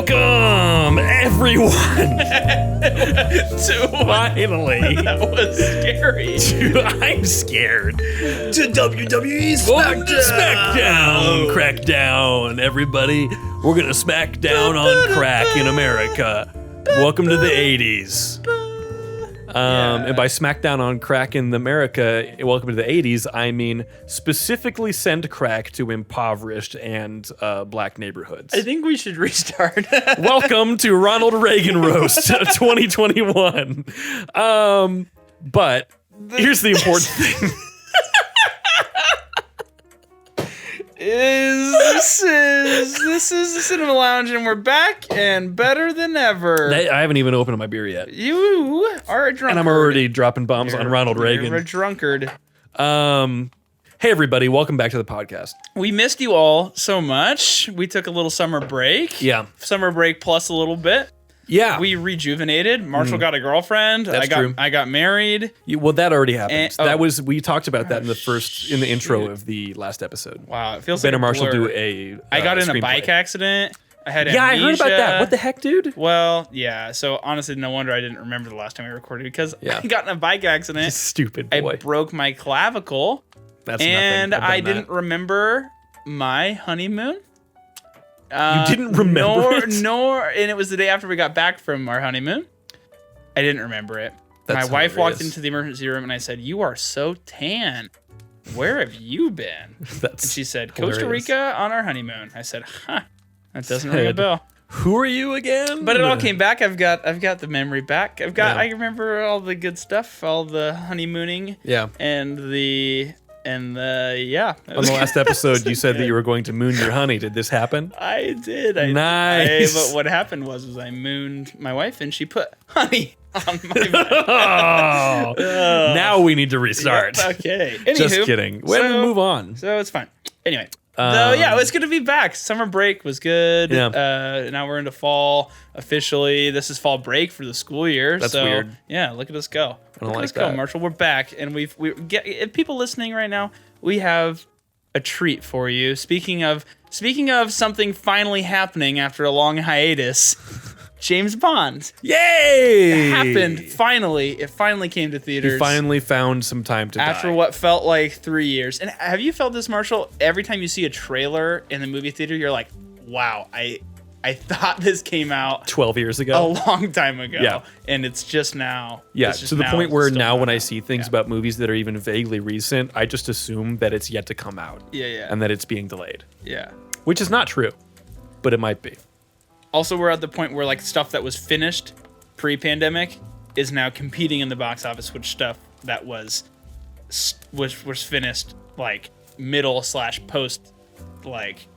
Welcome, everyone. Finally. That was scary. I'm scared. To WWE Welcome to SmackDown. Crackdown, everybody. We're going to smack down on crack in America. Welcome to the 80s. And by SmackDown on crack in America, welcome to the 80s, I mean specifically send crack to impoverished and black neighborhoods. I think we should restart. Welcome to Ronald Reagan Roast 2021. But here's the important thing. This is the Cinema Lounge, and we're back and better than ever. I haven't even opened my beer yet. You are a drunkard. And I'm already dropping bombs on Ronald Reagan. You're a drunkard. Hey, everybody. Welcome back to the podcast. We missed you all so much. We took a little summer break. Yeah. Summer break plus a little bit. Yeah. We rejuvenated. Marshall got a girlfriend. That's true. I got married. Well, that already happened. And- We talked about that in the intro of the last episode. Wow, it feels Ben like and Marshall a blur. do a I got in a screenplay. bike accident. I had Yeah, I heard about that. amnesia. What the heck, dude? Well, yeah. So honestly, no wonder I didn't remember the last time we recorded because Yeah. I got in a bike accident. Stupid I boy. broke my clavicle, That's and nothing. I've I done didn't remember my honeymoon. You didn't remember it? And it was the day after we got back from our honeymoon. I didn't remember it. That's my wife walked hilarious. into the emergency room and I said, "You are so tan. Where have you been?" That's And she said, "Costa hilarious. Rica on our honeymoon." I said, "Huh, that doesn't ring a Said, bell." Who are you again? But it all came back. I've got the memory back. Yeah. I remember all the good stuff, all the honeymooning Yeah. and the yeah. On the last episode, you said that you were going to moon your honey. Did this happen? I did. Nice. But what happened was I mooned my wife and she put honey on my butt. Oh, now we need to restart. Okay. Just Anywho, kidding. We'll move on. So it's fine. Anyway. So yeah, it's good to be back. Summer break was good. Yeah. Now we're into fall officially. This is fall break for the school year. That's so, weird. Yeah, look at us go. don't Look at like us go, that. Marshall. We're back, and if people listening right now, we have a treat for you. Speaking of something finally happening after a long hiatus, James Bond. Yay! It happened finally. It finally came to theaters. You finally found some time to After die. what felt like 3 years. And have you felt this, Marshall? Every time you see a trailer in the movie theater, you're like, wow, I thought this came out 12 years a ago. long time ago. Yeah. And it's just now. Yeah, It's just to the point where still now not when I out. see things about movies that are even vaguely recent, I just assume that it's yet to come out. Yeah. And that it's being delayed. Yeah. Which is not true, but it might be. Also, we're at the point where like stuff that was finished pre-pandemic is now competing in the box office with stuff that was finished like middle/post like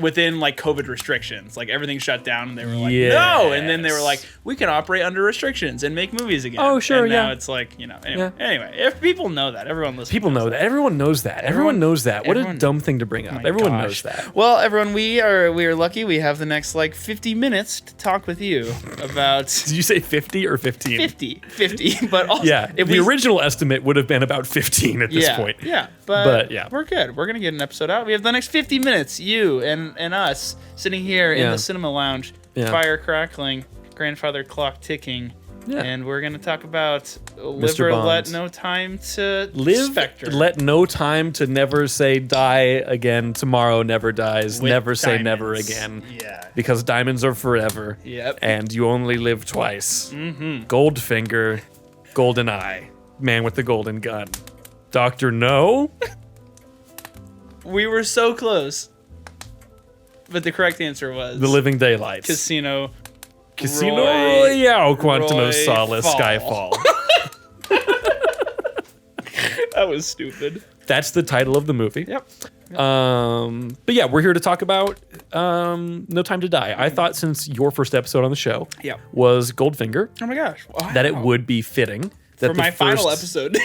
within like COVID restrictions. Like everything shut down and they were like, no. And then they were like, we can operate under restrictions and make movies again. Oh, sure, and now yeah. it's like, anyway, if people know that, everyone listens. People know that. Everyone knows that. Everyone knows that. What a everyone- dumb thing to bring up. My Everyone gosh. knows that. Well, everyone, we are lucky. We have the next like 50 minutes to talk with you about Did you say 50 or 15? 50, but also, Yeah, if the we, original estimate would have been about 15 at this point. Yeah, but But, yeah. we're good. We're gonna get an episode out. We have the next 50 minutes, you and us sitting here in Yeah. the cinema lounge, Yeah. fire crackling, grandfather clock ticking, Yeah. and we're gonna talk about Live or Bond. Let No Time to Live, Spectre. let no time to never say die again. Tomorrow never dies. With never say never diamonds. again. Yeah. Because diamonds are forever. Yep. And you only live twice. Mm-hmm. Goldfinger, golden eye, man with the golden gun. Dr. No? We were so close, but the correct answer was The Living Daylights. Casino. Casino Roy- Royale, Quantum Roy of Solace, Fall. Skyfall. That was stupid. That's the title of the movie. Yep. But yeah, we're here to talk about No Time to Die. I thought since your first episode on the show Yep. was Goldfinger, Oh my gosh. Wow. that it would be fitting that for the my final first- episode.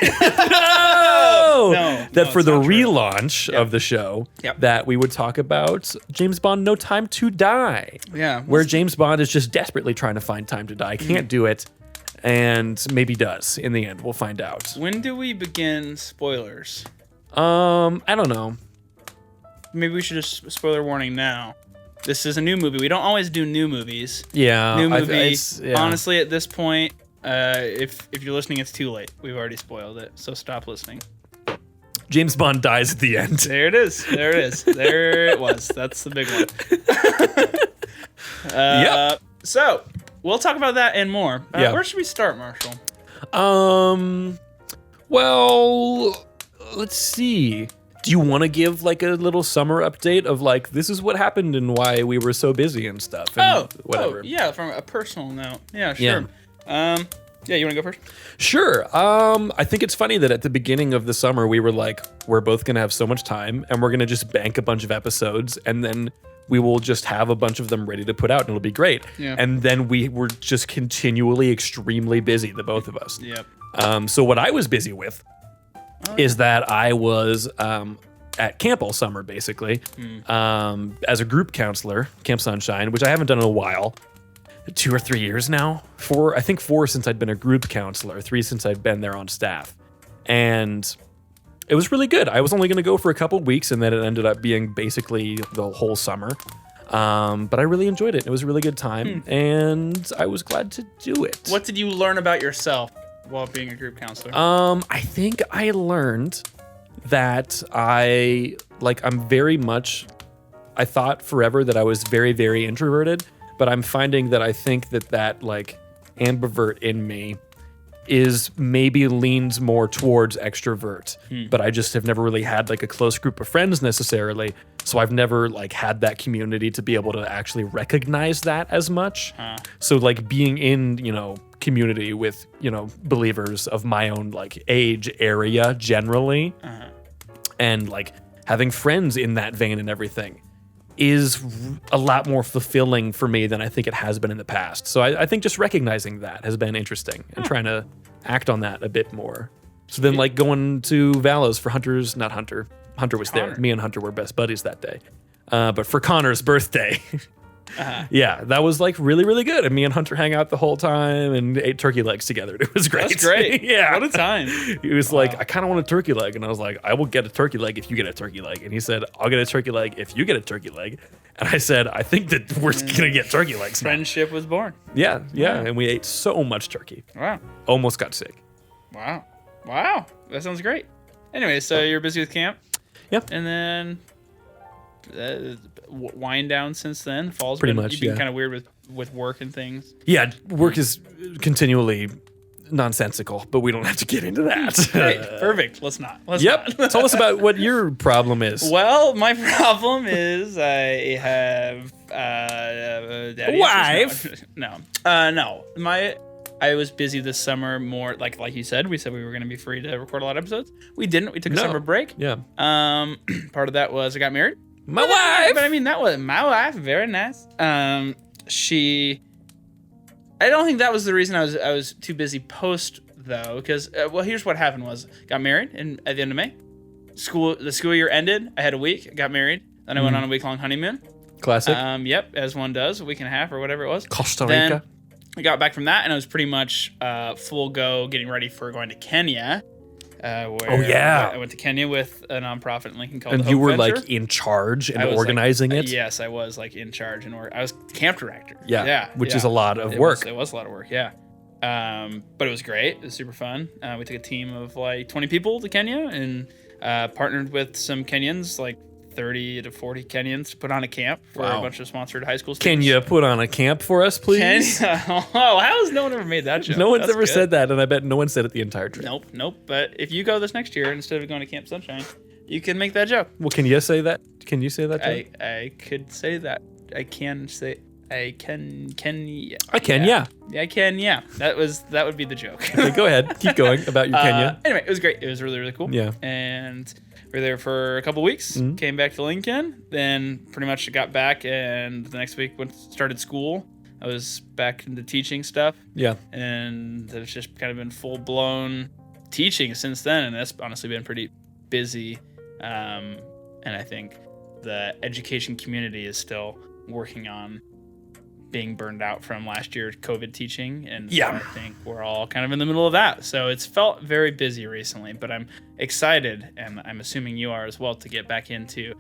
No, that no, for it's the not true. relaunch of the show, Yep. that we would talk about James Bond: No Time to Die, Yeah. where James Bond is just desperately trying to find time to die, can't do it, and maybe does in the end. We'll find out. When do we begin spoilers? I don't know. Maybe we should just spoiler warning now. This is a new movie. We don't always do new movies. Yeah. New movie. yeah. Honestly, at this point, if you're listening, it's too late. We've already spoiled it. So stop listening. James Bond dies at the end. There it is. There it is. There it was. That's the big one. Yep. So we'll talk about that and more. Yeah. Where should we start, Marshall? Well, let's see. Do you want to give like a little summer update of like this is what happened and why we were so busy and stuff? And whatever. Yeah, from a personal note. Yeah, sure. Yeah, you want to go first? Sure. I think it's funny that at the beginning of the summer we were like, we're both gonna have so much time and we're gonna just bank a bunch of episodes and then we will just have a bunch of them ready to put out and it'll be great. Yeah. And then we were just continually extremely busy, the both of us. Yep. So what I was busy with is that I was at camp all summer, basically, as a group counselor, Camp Sunshine, which I haven't done in a while. 2 or 3 years now. 4 since I'd been a group counselor, 3 since I'd been there on staff. And it was really good. I was only going to go for a couple weeks, and then it ended up being basically the whole summer. But I really enjoyed it. It was a really good time, and I was glad to do it. What did you learn about yourself while being a group counselor? I think I learned that I thought forever that I was very, very introverted, but I'm finding that I think that like ambivert in me is maybe leans more towards extrovert, but I just have never really had like a close group of friends necessarily. So I've never like had that community to be able to actually recognize that as much. So like being in, community with, believers of my own like age area generally, and like having friends in that vein and everything is a lot more fulfilling for me than I think it has been in the past. So I think just recognizing that has been interesting and trying to act on that a bit more. So then like going to Valos for Hunter was there. Me and Hunter were best buddies that day. But for Connor's birthday, yeah, that was like really, really good. And me and Hunter hang out the whole time and ate turkey legs together. It was great. That's great. Yeah. What a time. He was like, I kind of want a turkey leg. And I was like, I will get a turkey leg if you get a turkey leg. And he said, I'll get a turkey leg if you get a turkey leg. And I said, I think that we're going to get turkey legs now. Friendship was born. Yeah. And we ate so much turkey. Wow. Almost got sick. Wow. That sounds great. Anyway, so you're busy with camp? Yep. And then wind down since then. Fall's Pretty been, much, you've been yeah. kind of weird with work and things. Yeah, work is continually nonsensical, but we don't have to get into that. Great. Perfect. Let's not. Yep. Tell us about what your problem is. Well, my problem is I have daddy wife. issues. No. I was busy this summer more like you said. We said we were going to be free to record a lot of episodes. We didn't. We took a summer break. Yeah. Part of that was I got married. My wife. But I mean, that was my wife. Very nice. I don't think that was the reason I was too busy post though, because here's what happened was got married at the end of May. The school year ended. I had a week. I got married. Then I went on a week long honeymoon. Classic. Yep, as one does, a week and a half or whatever it was. Costa Rica. Then I got back from that and I was pretty much full go getting ready for going to Kenya. I went to Kenya with a nonprofit in Lincoln called and the you Hope were Venture. like in charge and I was, organizing it. Yes, I was like in charge and I was camp director. Which is a lot of work. It was a lot of work. Yeah. But it was great. It was super fun. We took a team of like 20 people to Kenya and partnered with some Kenyans, like 30 to 40 Kenyans, to put on a camp for a bunch of sponsored high school students. Can you put on a camp for us, please? Oh, how has no one ever made that joke? No one's That's ever good. said that, and I bet no one said it the entire trip. Nope. But if you go this next year instead of going to Camp Sunshine, you can make that joke. Well, can you say that? Can you say that joke? I could say that. I can. Yeah. I can, yeah. Yeah, I can, yeah. That would be the joke. Okay, go ahead. Keep going about your Kenya. Anyway, it was great. It was really, really cool. Yeah. And we were there for a couple weeks. Came back to Lincoln. Then pretty much got back, and the next week started school. I was back into teaching stuff. Yeah. And it's just kind of been full-blown teaching since then, and that's honestly been pretty busy. And I think the education community is still working on being burned out from last year's COVID teaching. And so I think we're all kind of in the middle of that. So it's felt very busy recently, but I'm excited, and I'm assuming you are as well, to get back into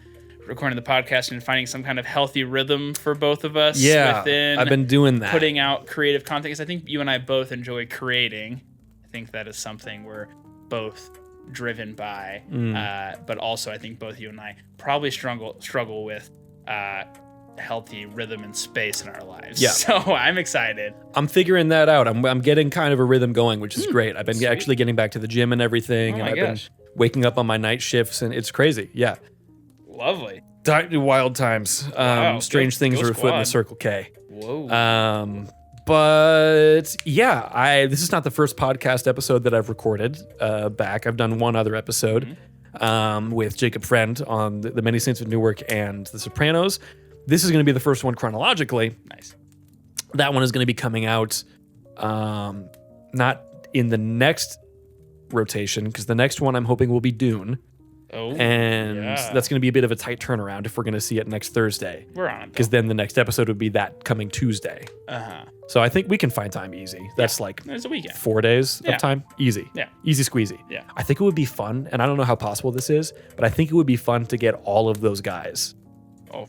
recording the podcast and finding some kind of healthy rhythm for both of us. Yeah, within I've been doing that. putting out creative content, because I think you and I both enjoy creating. I think that is something we're both driven by. But also, I think both you and I probably struggle with healthy rhythm and space in our lives. Yeah. So I'm excited. I'm figuring that out. I'm getting kind of a rhythm going, which is great. I've been actually getting back to the gym and everything. Oh and my I've gosh. been waking up on my night shifts, and it's crazy. Yeah. Lovely. Wild times. Wow, Strange go- things go are afoot in the squad. Circle K. Whoa. But yeah, this is not the first podcast episode that I've recorded back. I've done one other episode with Jacob Friend on the Many Saints of Newark and The Sopranos. This is going to be the first one chronologically. Nice. That one is going to be coming out not in the next rotation, because the next one I'm hoping will be Dune. Oh, And yeah. that's going to be a bit of a tight turnaround if we're going to see it next Thursday. We're on it. Because then the next episode would be that coming Tuesday. Uh-huh. So I think we can find time easy. That's like There's a weekend. 4 days Yeah. of time. Easy. Yeah. Easy squeezy. Yeah. I think it would be fun, and I don't know how possible this is, but I think it would be fun to get all of those guys. Oh,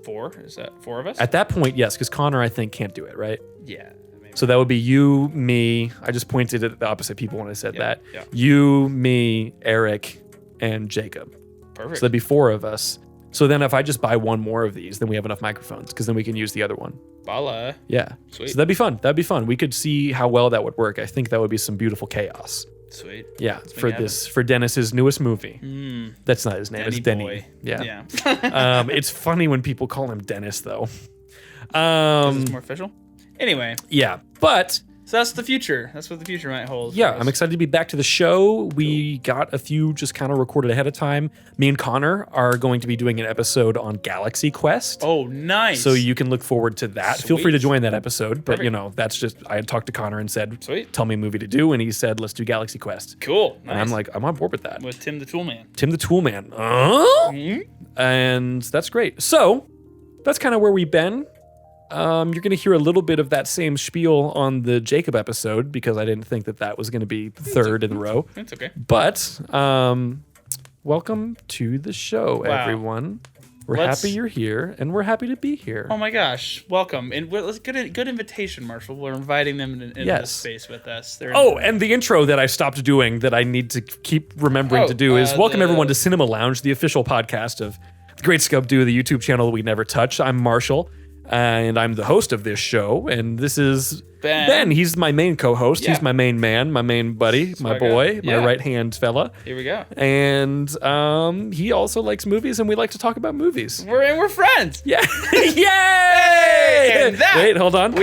4? Is that 4 of us? At that point, yes, because Connor, I think, can't do it, right? Yeah. Maybe. So that would be you, me. I just pointed at the opposite people when I said that. yeah. You, me, Eric, and Jacob. Perfect. So that'd be 4 of us. So then if I just buy one more of these, then we have enough microphones, because then we can use the other one. Bala. Yeah. Sweet. So that'd be fun. That'd be fun. We could see how well that would work. I think that would be some beautiful chaos. Sweet. Yeah, make for Dennis's newest movie. That's not his name. It's Denny. Boy. Yeah. Yeah. It's funny when people call him Dennis, though. It's more official. Anyway, Yeah, but so that's the future. That's what the future might hold. yeah, for us. I'm excited to be back to the show. We got a few just kind of recorded ahead of time. Me and Connor are going to be doing an episode on Galaxy Quest. Oh, nice. So you can look forward to that. Feel free to Sweet. join that episode. But, Perfect. that's just, I had talked to Connor and said, Sweet. tell me a movie to do. And he said, let's do Galaxy Quest. Cool. Nice. And I'm like, I'm on board with that. with Tim the Toolman. Tim the Toolman. And that's great. So that's kind of where we've been. You're going to hear a little bit of that same spiel on the Jacob episode, because I didn't think that was going to be third in the row. It's okay. But welcome to the show, everyone. We're happy you're here, and we're happy to be here. Oh my gosh, welcome. And let's get a good invitation, Marshall. We're inviting them into Yes. this space with us. They're Oh, and the intro that I stopped doing that I need to keep remembering to do is welcome everyone to Cinema Lounge, the official podcast of The Great Scub Do, the YouTube channel that we never touch. I'm Marshall, and I'm the host of this show, and this is Ben. He's my main co-host. Yeah. He's my main man, my main buddy, my my boy, guy. my Yeah. right-hand fella. Here we go. And he also likes movies, and we like to talk about movies. We're friends. Yeah. Yay! And that Wait, hold on.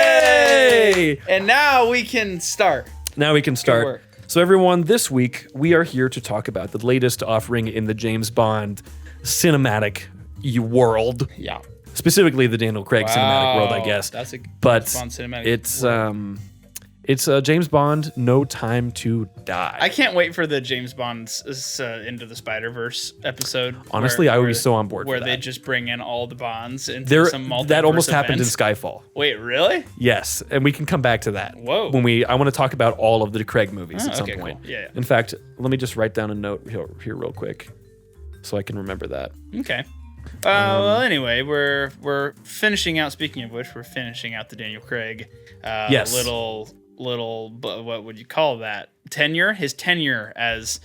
Yay! And now we can start. Now we can start. work. So, everyone, this week we are here to talk about the latest offering in the James Bond cinematic world, Yeah. specifically the Daniel Craig cinematic world, I guess. That's a But Bond cinematic. it's James Bond, No Time to Die. I can't wait for the James Bond's Into the Spider-Verse episode. Honestly, I would be so on board for Where they that. just bring in all the Bonds into some multiverse that almost happened in events. Skyfall. Wait, really? Yes, and we can come back to that. Whoa. When I want to talk about all of the Craig movies Oh, at some okay, point. cool. Yeah. In fact, let me just write down a note here real quick, so I can remember that. Okay. Well, anyway, we're finishing out. Speaking of which, we're finishing out the Daniel Craig. Yes. What would you call that? Tenure? His tenure as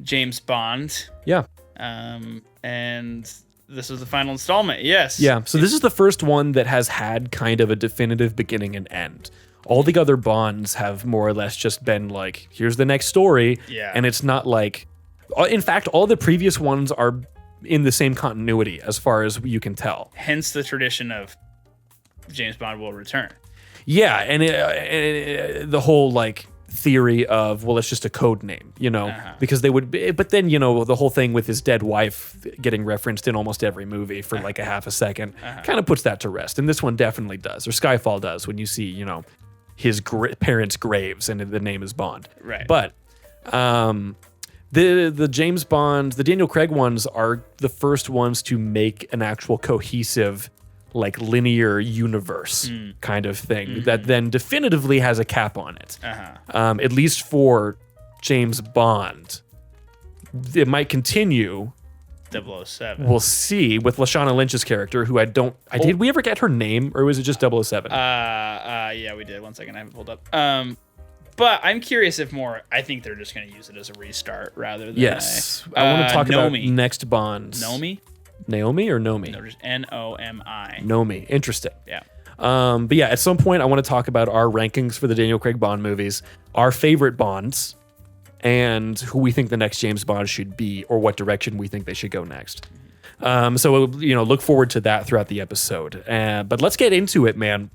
James Bond. Yeah. And this was the final installment. Yes. Yeah. So this is the first one that has had kind of a definitive beginning and end. All the other Bonds have more or less just been like, here's the next story. Yeah. And it's not like, in fact, all the previous ones are in the same continuity as far as you can tell. Hence the tradition of James Bond will return. Yeah. And the whole like theory of, well, it's just a code name, because they would be, but then, the whole thing with his dead wife getting referenced in almost every movie for like a half a second kind of puts that to rest. And this one definitely does, or Skyfall does, when you see, his parents' graves and the name is Bond. Right. But the James Bond, the Daniel Craig ones are the first ones to make an actual cohesive, like linear universe kind of thing that then definitively has a cap on it. At least for James Bond. It might continue, 007. We'll see with Lashana Lynch's character, who did we ever get her name, or was it just 007? Yeah, we did. 1 second, I have it pulled up. But I'm curious if more. I think they're just going to use it as a restart rather than. Yes, I want to talk about Nomi. next Bonds. Naomi or Nomi? No, just Nomi. Nomi. Interesting. Yeah. But yeah, at some point I want to talk about our rankings for the Daniel Craig Bond movies, our favorite Bonds, and who we think the next James Bond should be, or what direction we think they should go next. So look forward to that throughout the episode. But let's get into it, man.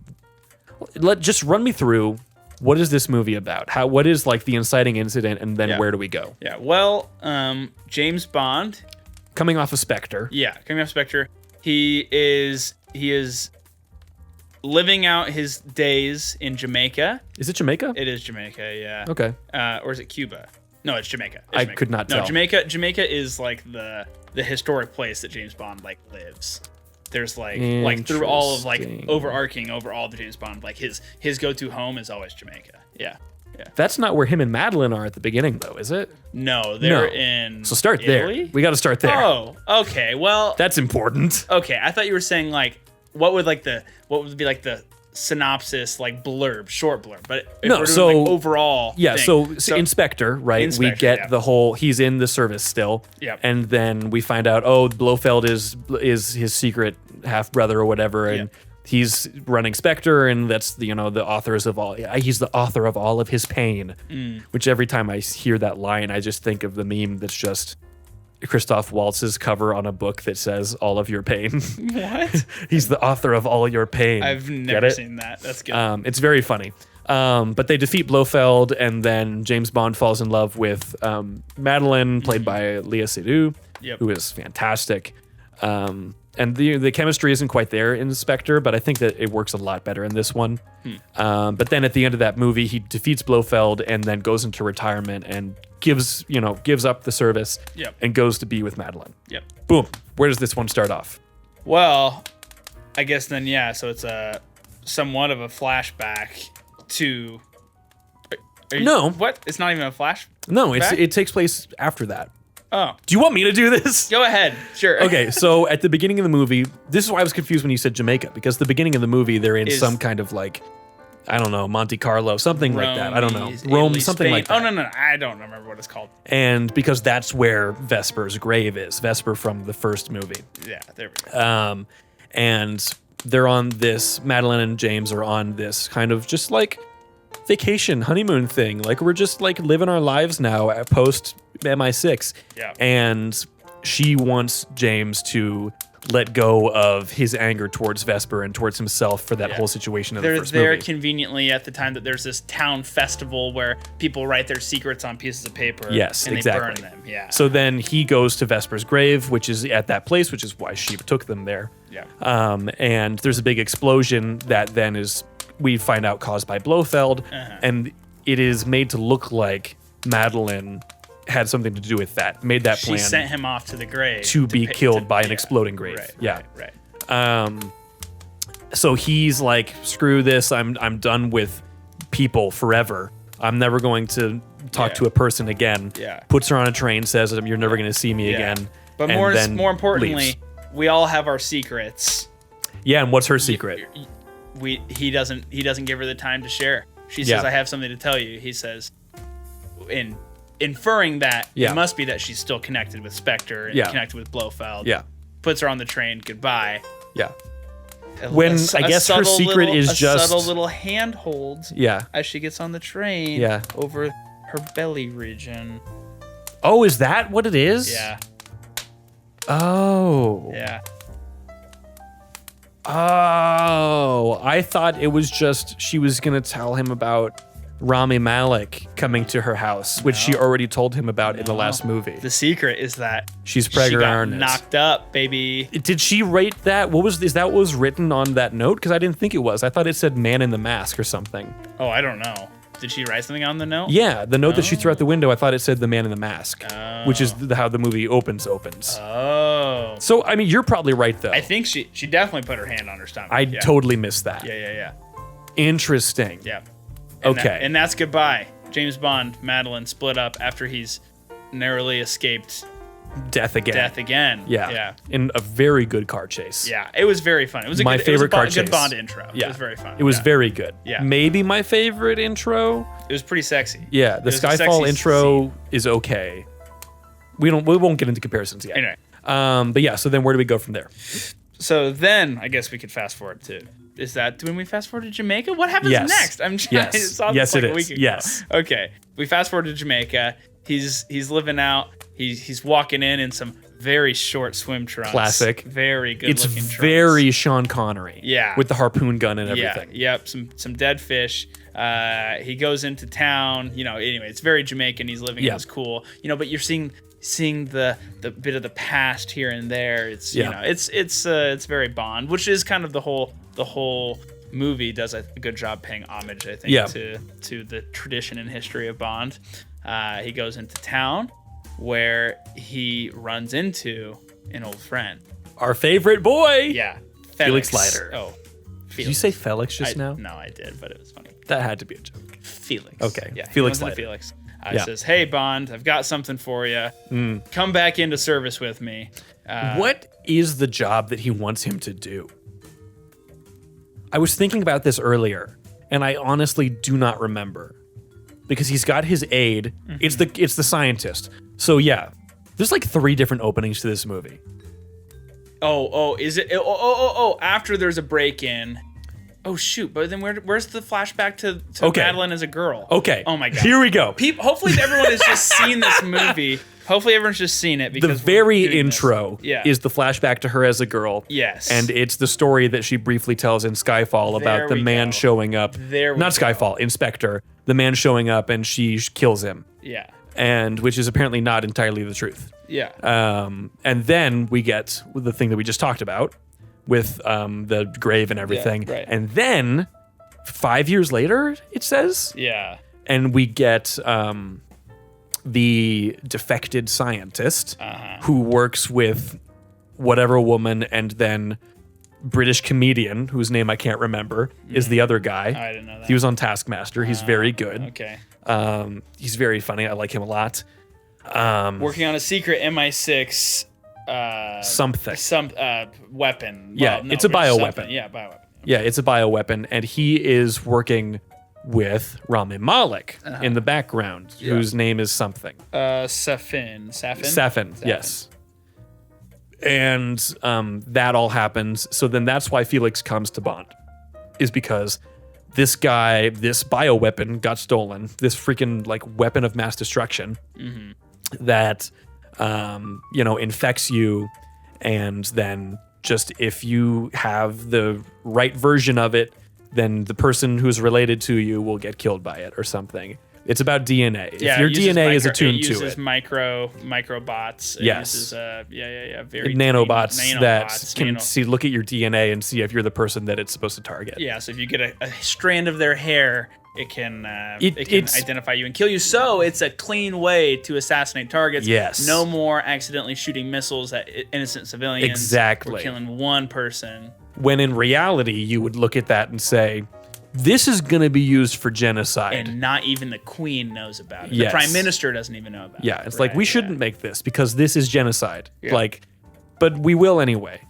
Just run me through, what is this movie about? What is like the inciting incident, and then where do we go? Yeah. Well, James Bond, coming off of Spectre. Yeah, coming off Spectre, he is living out his days in Jamaica. Is it Jamaica? It is Jamaica, yeah. Okay. Or is it Cuba? No, it's Jamaica. I could not tell. No, Jamaica is like the historic place that James Bond like lives. There's like through all of like overarching over all the James Bond, like his go-to home is always Jamaica. Yeah. Yeah. That's not where him and Madeline are at the beginning, though, is it? No, they're in. So start Italy? there. We got to start there. Oh, okay. Well, that's important. Okay, I thought you were saying like what would be like the synopsis, like blurb, short blurb, but if no, we're doing, so like, overall. Yeah, thing, so Inspector, right? Inspector, we get yeah. the whole. He's in the service still. Yep. And then we find out, Blofeld is his secret half brother or whatever, and. Yep. He's running Spectre, and that's the authors of all. He's the author of all of his pain. Which every time I hear that line, I just think of the meme that's just Christoph Waltz's cover on a book that says "all of your pain." What? He's the author of all your pain. I've never seen that. That's good. It's very funny. But they defeat Blofeld, and then James Bond falls in love with Madeline, played by Lea Seydoux, who is fantastic. And the chemistry isn't quite there in Spectre, but I think that it works a lot better in this one. But then at the end of that movie, he defeats Blofeld and then goes into retirement and gives up the service and goes to be with Madeline. Yep. Boom. Where does this one start off? Well, I guess then, so it's a somewhat of a flashback to... No. What? It's not even a flash? No, it takes place after that. Oh. Do you want me to do this? Go ahead. Sure. Okay, so at the beginning of the movie, this is why I was confused when you said Jamaica, because the beginning of the movie, they're in some kind of like, I don't know, Monte Carlo, something like that. I don't know. Rome, something Spain. like that. Oh, no. I don't remember what it's called. And because that's where Vesper's grave is. Vesper from the first movie. Yeah, there we go. And they're on this, Madeline and James are on this kind of just like vacation, honeymoon thing. Like we're just like living our lives now at post MI6. Yeah. And she wants James to let go of his anger towards Vesper and towards himself for that whole situation of the first movie. They're conveniently at the time that there's this town festival where people write their secrets on pieces of paper. Yes, and exactly. they burn them. Yeah. So then he goes to Vesper's grave, which is at that place, which is why she took them there. Yeah. And there's a big explosion that then is, we find out, caused by Blofeld. And it is made to look like Madeline had something to do with that, made that plan. She sent him off to the grave to be killed by an exploding grave. Right. So he's like, screw this, I'm done with people forever. I'm never going to talk to a person again. Yeah. Puts her on a train, says you're never going to see me again. But more importantly, leaves. we all have our secrets. Yeah, and what's her secret? He doesn't give her the time to share. She says, I have something to tell you. He says, inferring that it must be that she's still connected with Spectre and connected with Blofeld. Yeah. Puts her on the train. Goodbye. Yeah. When I guess her secret is just a subtle little handhold. Yeah. As she gets on the train. Yeah. Over her belly region. Oh, is that what it is? Yeah. Oh. Yeah. Oh, I thought it was just she was going to tell him about Rami Malek coming to her house, which she already told him about in the last movie. The secret is that she's pregnant. She got knocked up, baby. Did she write that? Is that what was written on that note? Because I didn't think it was. I thought it said "man in the mask" or something. Oh, I don't know. Did she write something on the note? Yeah, the note that she threw out the window. I thought it said "the man in the mask," which is how the movie opens. Oh. So I mean, you're probably right though. I think she definitely put her hand on her stomach. I totally missed that. Yeah. Interesting. Yeah. Okay. And that's goodbye. James Bond, Madeline split up after he's narrowly escaped death again. Death again. Yeah. Yeah. In a very good car chase. Yeah. It was very fun. It was My favorite car good chase. Bond intro. Yeah. It was very fun. It was Yeah. very good. Yeah. Maybe my favorite intro. It was pretty sexy. Yeah, the It was a Skyfall sexy intro scene. is okay. We won't get into comparisons yet. Anyway. But yeah, so then where do we go from there? So then I guess we could fast forward to. Is that when we fast forward to Jamaica? What happens Yes. next? I'm trying. Yes. I saw this Yes, like it a week is. ago. Yes. Okay. We fast forward to Jamaica. He's living out. He's walking in some very short swim trunks. Classic. Very good It's looking trunks. very Sean Connery. Yeah. With the harpoon gun and everything. Yeah. Yep. Some dead fish. He goes into town. Anyway, it's very Jamaican. He's living. Yeah. It's cool. But you're seeing the bit of the past here and there. It's it's very Bond, which is kind of the whole movie does a good job paying homage, I think, Yeah. to the tradition and history of Bond. He goes into town where he runs into an old friend. Our favorite boy. Yeah, Felix Leiter. Oh, Felix. Did you say Felix just now? No, I did, but it was funny. That had to be a joke. Felix. Okay, Yeah, he Felix runs into Leiter. Felix. Yeah. Says, "Hey Bond, I've got something for you. Come back into service with me." What is the job that he wants him to do? I was thinking about this earlier, and I honestly do not remember. Because he's got his aide. Mm-hmm. It's the scientist. So yeah, there's like 3 different openings to this movie. Oh, is it? Oh, after there's a break-in. Oh shoot! But then where's the flashback to Okay. Madeline as a girl? Okay. Oh my god. Here we go. Hopefully everyone has just seen this movie. Hopefully everyone's just seen it The because very we're doing this. intro Yeah. is the flashback to her as a girl. Yes. And it's the story that she briefly tells in Skyfall about There the we man go. showing up. There we Not go. Skyfall, Inspector. The man showing up and she kills him. Yeah. And which is apparently not entirely the truth. Yeah. And then we get the thing that we just talked about with the grave and everything. right. And then 5 years later, it says, Yeah. and we get the defected scientist who works with whatever woman, and then British comedian whose name I can't remember is the other guy. I didn't know that. He was on Taskmaster. He's very good. Okay. He's very funny. I like him a lot. Working on a secret MI6 Something. weapon. Yeah, Well, no, it's a bioweapon. something. Yeah, bioweapon. Yeah, it's a bioweapon, and he is working with Rami Malek in the background, whose name is something. Safin. Safin, yes. And that all happens. So then that's why Felix comes to Bond, is because this guy, this bioweapon got stolen, this freaking like weapon of mass destruction that, infects you. And then just if you have the right version of it, then the person who's related to you will get killed by it or something. It's about DNA. Yeah, if your it uses DNA is it attuned to uses it. microbots. It Yes. uses, very Nanobots that nanobots, can look at your DNA and see if you're the person that it's supposed to target. Yeah, so if you get a strand of their hair, it can It's- identify you and kill you. So it's a clean way to assassinate targets. Yes. No more accidentally shooting missiles at innocent civilians. Exactly. We're killing one person. When in reality, you would look at that and say, this is going to be used for genocide. And not even the queen knows about it. Yes. The prime minister doesn't even know about it. Yeah, it's like, we Right, shouldn't make this because this is genocide. Yeah. But we will anyway.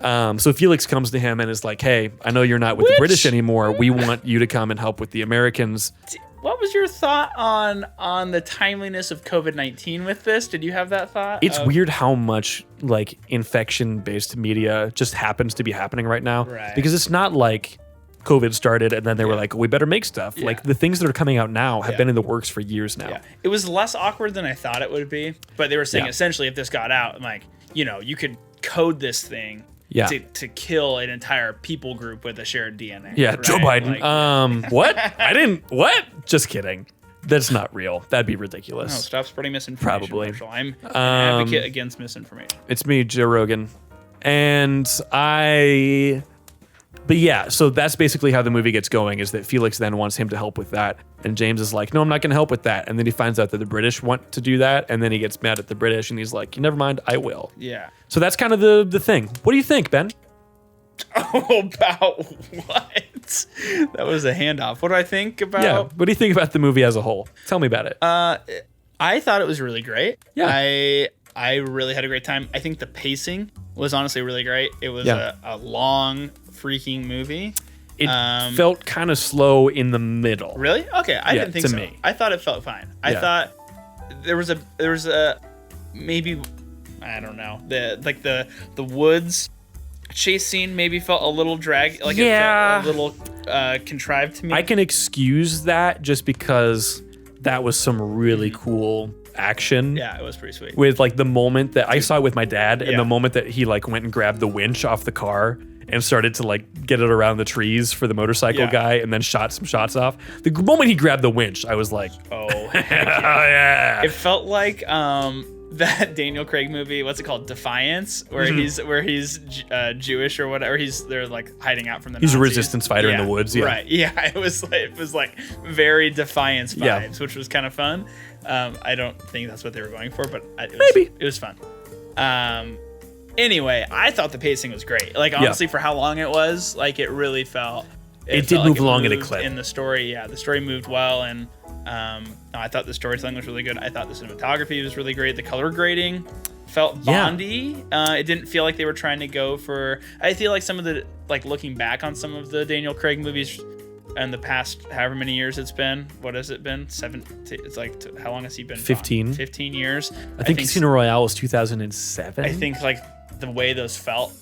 So Felix comes to him and is like, hey, I know you're not with the Which- British anymore. We want you to come and help with the Americans. What was your thought on the timeliness of COVID-19 with this? Did you have that thought? It's weird how much like infection-based media just happens to be happening right now. Right. Because it's not like COVID started and then they were like, we better make stuff. Like the things that are coming out now have Yeah. been in the works for years now. Yeah. It was less awkward than I thought it would be, but they were saying Yeah. essentially if this got out, like, you could code this thing Yeah. to kill an entire people group with a shared DNA. Yeah, right? Joe Biden. Like, What? I didn't. What? Just kidding. That's not real. That'd be no, ridiculous. stop spreading misinformation. Probably. Marshall. I'm an advocate against misinformation. It's me, Joe Rogan. And but yeah, so that's basically how the movie gets going, is that Felix then wants him to help with that. And James is like, no, I'm not going to help with that. And then he finds out that the British want to do that. And then he gets mad at the British and he's like, never mind, I will. Yeah. So that's kind of the thing. What do you think, Ben? About what? That was a handoff. What do I think about? Yeah. What do you think about the movie as a whole? Tell me about it. I thought it was really great. Yeah. I really had a great time. I think the pacing was honestly really great. It was Yeah. a long freaking movie. It felt kind of slow in the middle. Really? Okay, I didn't think to so. me. I thought it felt fine. I Yeah. thought there was a maybe, I don't know, the woods chase scene maybe felt a little drag, like Yeah. it felt a little contrived to me. I can excuse that just because that was some really cool action. Yeah, it was pretty sweet. With like the moment that I saw it with my dad, and Yeah. the moment that he like went and grabbed the winch off the car and started to like get it around the trees for the motorcycle Yeah. guy, and then shot some shots off. The moment he grabbed the winch, I was like, Oh, oh heck yeah. yeah. It felt like that Daniel Craig movie. What's it called? Defiance, where he's Jewish or whatever. They're like hiding out from the. He's a Nazis. resistance fighter in the woods. Yeah. Right. Yeah. It was like very Defiance vibes, Yeah. which was kind of fun. I don't think that's what they were going for, but Maybe. it was fun. Anyway, I thought the pacing was great. Like honestly, for how long it was, like it really felt. It felt did like move along in a moved clip. in the story. Yeah, the story moved well, and no, I thought the storytelling was really good. I thought the cinematography was really great. The color grading felt Yeah. Bondy. It didn't feel like they were trying to go for. I feel like some of the looking back on some of the Daniel Craig movies in the past, however many years it's been. What has it been? It's like how long has he been? 15. Gone? 15 years. I think Casino Royale was 2007. I think like the way those felt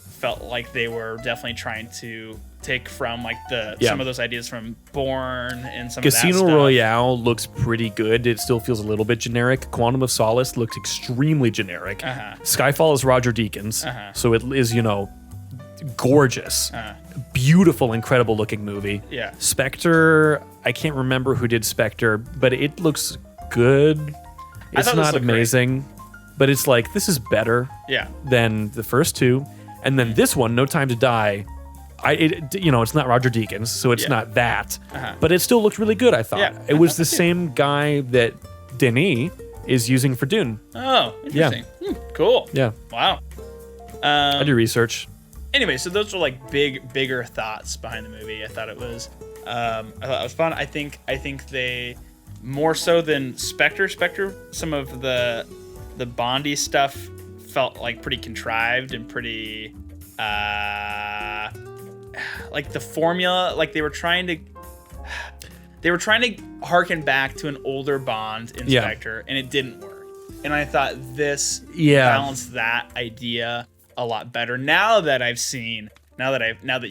like they were definitely trying to take from like some of those ideas from Bourne and some of that Casino stuff. Royale looks pretty good. It still feels a little bit generic. Quantum of Solace looked extremely generic. Uh-huh. Skyfall is Roger Deakins, Uh-huh. so it is, gorgeous. Beautiful, incredible looking movie. Yeah. Spectre, I can't remember who did Spectre, but it looks good. It's thought this not looked great. amazing, but it's like, this is better Yeah. than the first two. And then this one, No Time to Die, it's not Roger Deakins, so it's Yeah. not that. Uh-huh. But it still looked really good, I thought. Yeah, It I was thought the so too. same guy that Denis is using for Dune. Oh, interesting. Cool. Yeah, Wow. I do research. Anyway, so those were like bigger thoughts behind the movie. I thought it was fun. I think they more so than Spectre, some of the Bondy stuff felt like pretty contrived and pretty like the formula, like they were trying to harken back to an older Bond in Yeah. Spectre, and it didn't work. And I thought this Yeah. balanced that idea a lot better. Now that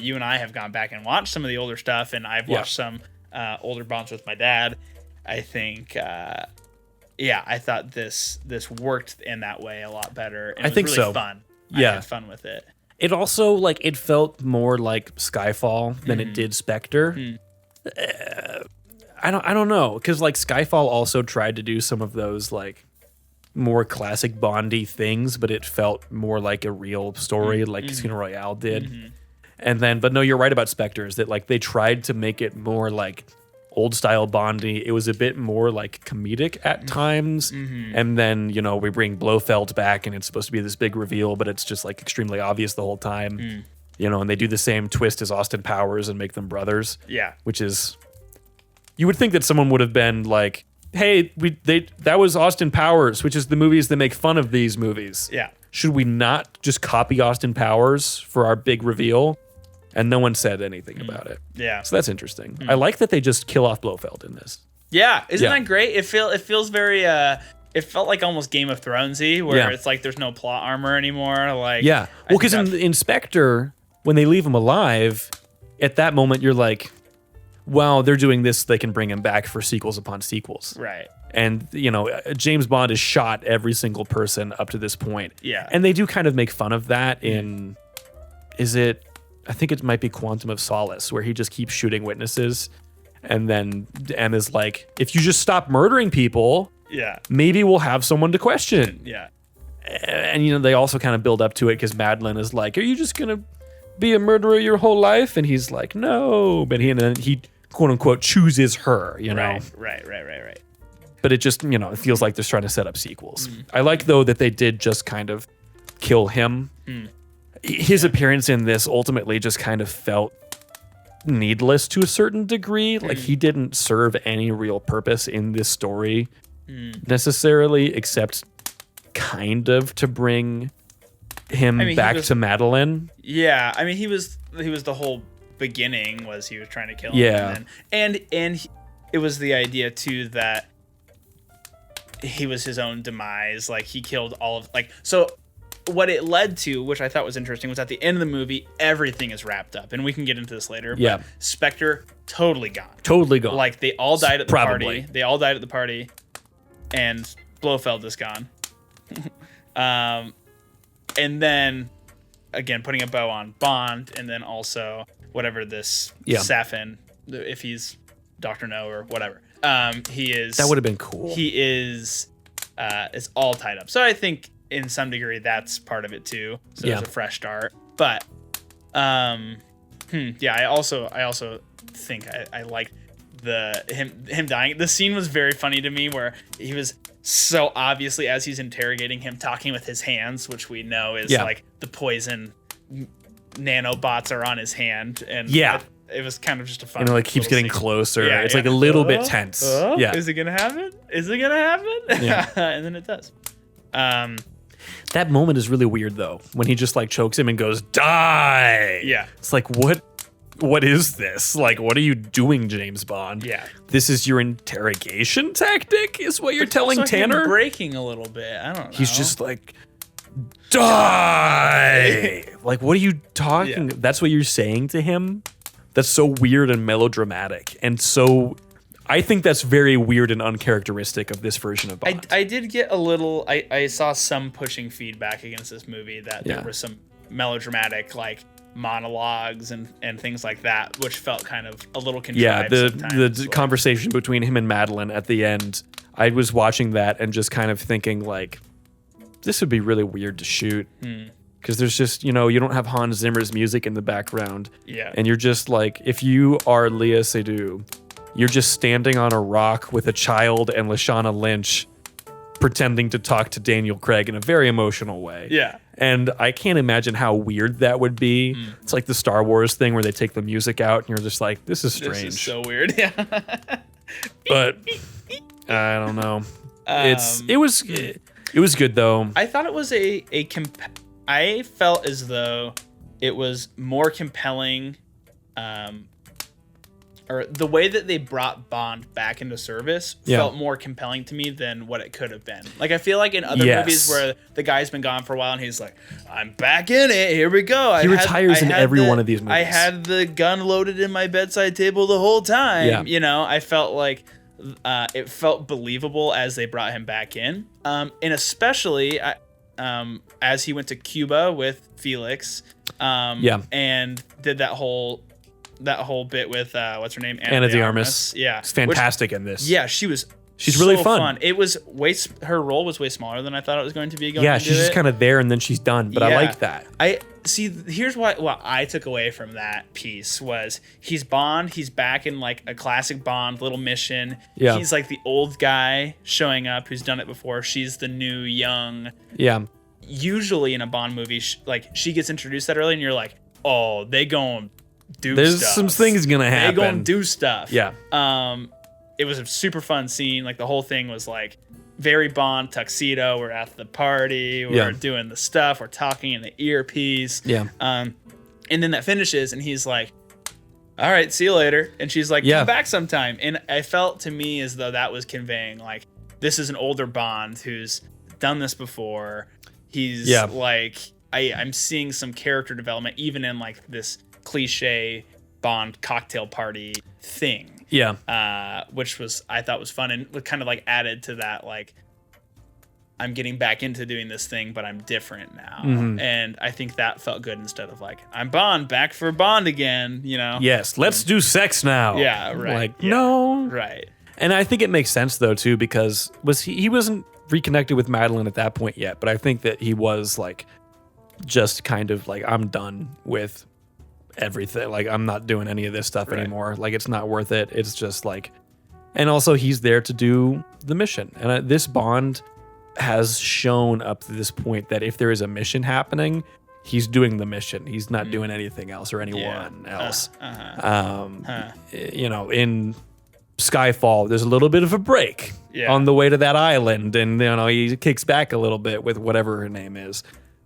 you and I have gone back and watched some of the older stuff, and I've watched some older Bonds with my dad, I think I thought this worked in that way a lot better. And I think it was really so. fun. Yeah. I had fun with it. It also, it felt more like Skyfall than it did Spectre. I don't know, because Skyfall also tried to do some of those more classic Bondy things, but it felt more like a real story, like Casino Royale did. And then, but no, you're right about Spectre, is that they tried to make it more like old style Bondy. It was a bit more comedic at times. And then, we bring Blofeld back and it's supposed to be this big reveal, but it's just extremely obvious the whole time. And they do the same twist as Austin Powers and make them brothers. Yeah. Which is, you would think that someone would have been like, hey, that was Austin Powers, which is the movies that make fun of these movies. Yeah. Should we not just copy Austin Powers for our big reveal? And no one said anything about it. Yeah. So that's interesting. I like that they just kill off Blofeld in this. Yeah. Isn't Yeah. that great? It feels very it felt like almost Game of Thronesy, where Yeah. it's there's no plot armor anymore. Yeah. Well, because in Spectre, when they leave him alive, at that moment you're like, wow, they're doing this, they can bring him back for sequels upon sequels. right. And, James Bond has shot every single person up to this point. Yeah. And they do kind of make fun of that in, I think it might be Quantum of Solace, where he just keeps shooting witnesses. And then M is like, if you just stop murdering people, Yeah. maybe we'll have someone to question. Yeah. And, they also kind of build up to it because Madeline is like, are you just going to be a murderer your whole life? And he's like, no. But he quote unquote chooses her, know? Right. But it just, it feels like they're trying to set up sequels. I like, though, that they did just kind of kill him. His appearance in this ultimately just kind of felt needless to a certain degree. He didn't serve any real purpose in this story necessarily, except kind of to bring him I mean, he back was- to Madeline. Yeah, I mean, he was the whole beginning was he was trying to kill him. Yeah. And it was the idea too that he was his own demise. Like he killed all of so. What it led to, which I thought was interesting, was at the end of the movie, everything is wrapped up, and we can get into this later. Yeah. But Spectre totally gone. Totally gone. Like they all died at the Probably. party. They all died at the party, and Blofeld is gone. And then again putting a bow on Bond, and then also whatever this Safin, if he's Dr. No or whatever, he is. That would have been cool. He is. It's all tied up. So I think in some degree that's part of it too. So Yeah. there's a fresh start. But yeah, I also think I like him dying. The scene was very funny to me where he was so obviously, as he's interrogating him, talking with his hands, which we know is like the poison nanobots are on his hand, and it was kind of just a fun. And it like keeps little getting scene. closer. Yeah, It's yeah. like a little bit tense. Yeah. Is it gonna happen? Is it gonna happen? Yeah. And then it does. That moment is really weird though, when he just like chokes him and goes, "Die!" Yeah. It's like, what is this? Like, what are you doing, James Bond? Yeah. This is your interrogation tactic, is what you're telling Also him Tanner? breaking a little bit. I don't know. He's just like, die! Like, what are you talking? Yeah. That's what you're saying to him? That's so weird and melodramatic. And so, I think that's very weird and uncharacteristic of this version of Bond. I did get a little. I saw some pushing feedback against this movie that there was some melodramatic like monologues and things like that, which felt kind of a little Yeah, contrived. the sometimes. conversation between him and Madeline at the end, I was watching that and just kind of thinking like, this would be really weird to shoot. Because there's just, you don't have Hans Zimmer's music in the background. Yeah. And you're just like, if you are Léa Seydoux, you're just standing on a rock with a child and Lashana Lynch pretending to talk to Daniel Craig in a very emotional way. Yeah. And I can't imagine how weird that would be. It's like the Star Wars thing where they take the music out and you're just like, this is strange. This is so weird. Yeah. But I don't know. It was good though. I thought it was I felt as though it was more compelling, or the way that they brought Bond back into service felt more compelling to me than what it could have been. Like I feel like in other movies where the guy's been gone for a while and he's like, I'm back in it. Here we go. He retires in every one of these movies. I had the gun loaded in my bedside table the whole time. Yeah. I felt like it felt believable as they brought him back in, and especially as he went to Cuba with Felix, and did that whole bit with what's her name, Ana de Armas. Yeah, It's fantastic in this. Yeah, she's really so fun. It was her role was way smaller than I thought it was going to be. She's just kind of there and then she's done. But I like that. I see. Here's what I took away from that piece was he's Bond. He's back in like a classic Bond little mission. Yeah. He's like the old guy showing up who's done it before. She's the new young. Yeah. Usually in a Bond movie, she gets introduced that early, and you're like, oh, they gon' do There's stuff. some things gonna happen. They gon' do stuff. Yeah. It was a super fun scene. Like the whole thing was like very Bond tuxedo. We're at the party. We're doing the stuff. We're talking in the earpiece. Yeah. And then that finishes, and he's like, all right, see you later. And she's like, come back sometime. And I felt to me as though that was conveying like, this is an older Bond who's done this before. He's like, I'm seeing some character development even in like this cliche Bond cocktail party thing. Yeah. Which I thought was fun and kind of like added to that, like, I'm getting back into doing this thing, but I'm different now. And I think that felt good instead of like, I'm Bond, back for Bond again, Yes, let's do sex now. Yeah, right. Like, no. Right. And I think it makes sense though too, because he wasn't reconnected with Madeline at that point yet, but I think that he was like just kind of like, I'm done with everything. Like, I'm not doing any of this stuff anymore. Like, it's not worth it. It's just like, and also he's there to do the mission. And this Bond has shown up to this point that if there is a mission happening, he's doing the mission. He's not doing anything else or anyone else. In Skyfall, there's a little bit of a break Yeah. on the way to that island, and he kicks back a little bit with whatever her name is.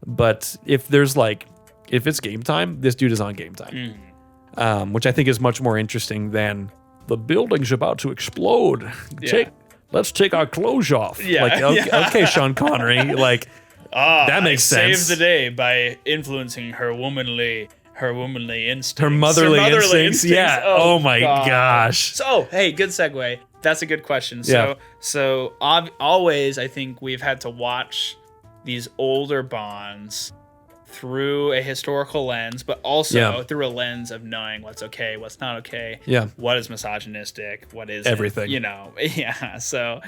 But if it's game time, this dude is on game time, which I think is much more interesting than the building's about to explode. Yeah. Let's take our clothes off. Yeah. Like, okay, Sean Connery, like that makes sense. Saved the day by influencing her womanly instincts. Her motherly instincts. Yeah. Oh my gosh. So, hey, good segue. That's a good question. Always, I think we've had to watch these older Bonds through a historical lens, but also through a lens of knowing what's okay, what's not okay. Yeah. What is misogynistic? What is everything? Yeah. So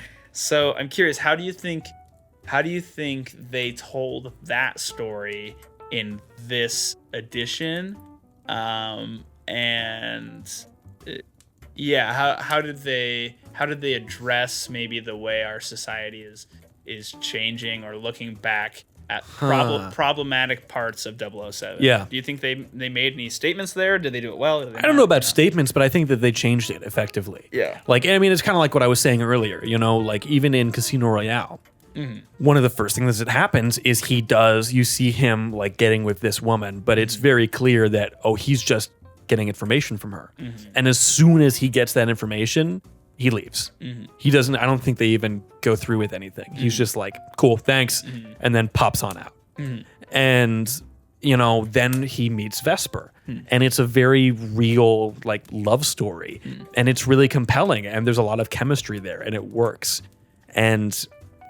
I'm curious. How do you think they told that story in this edition? How did they address maybe the way our society is changing, or looking back at problematic parts of 007? Yeah. Do you think they made any statements there? Did they do it well? I don't know about statements, but I think that they changed it effectively. Yeah. Like, I mean, it's kind of like what I was saying earlier, like even in Casino Royale, one of the first things that happens is you see him like getting with this woman, but it's very clear that, he's just getting information from her. And as soon as he gets that information, he leaves. He doesn't, I don't think they even go through with anything. He's just like, cool, thanks. And then pops on out. And, then he meets Vesper. And it's a very real, like, love story. And it's really compelling. And there's a lot of chemistry there, and it works. And,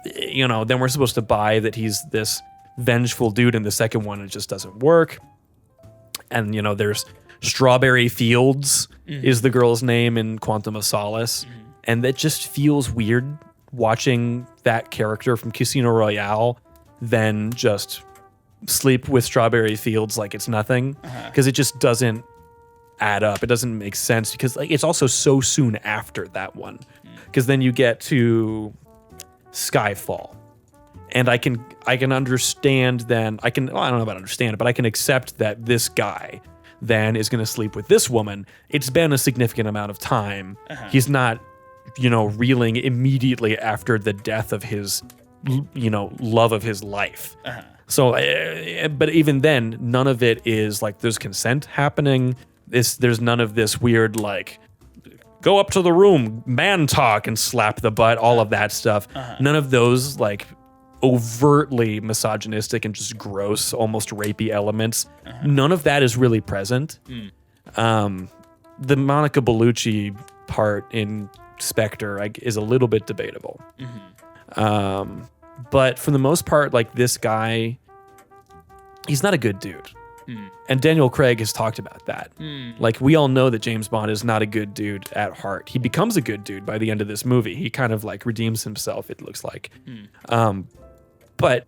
then we're supposed to buy that he's this vengeful dude in the second one. It just doesn't work. And, there's Strawberry Fields is the girl's name in Quantum of Solace. And that just feels weird watching that character from Casino Royale then just sleep with Strawberry Fields like it's nothing, because it just doesn't add up. It doesn't make sense, because like it's also so soon after that one, because then you get to Skyfall, and I can understand then I don't know about understand it, but I can accept that this guy then is going to sleep with this woman. It's been a significant amount of time. He's not reeling immediately after the death of his love of his life. So, but even then, none of it is like there's consent happening. There's none of this weird like go up to the room, man talk, and slap the butt, all of that stuff. None of those like overtly misogynistic and just gross, almost rapey elements. None of that is really present. The Monica Bellucci part in Spectre is a little bit debatable. But for the most part, like this guy, he's not a good dude. And Daniel Craig has talked about that. Like we all know that James Bond is not a good dude at heart. He becomes a good dude by the end of this movie. He kind of like redeems himself, it looks like. But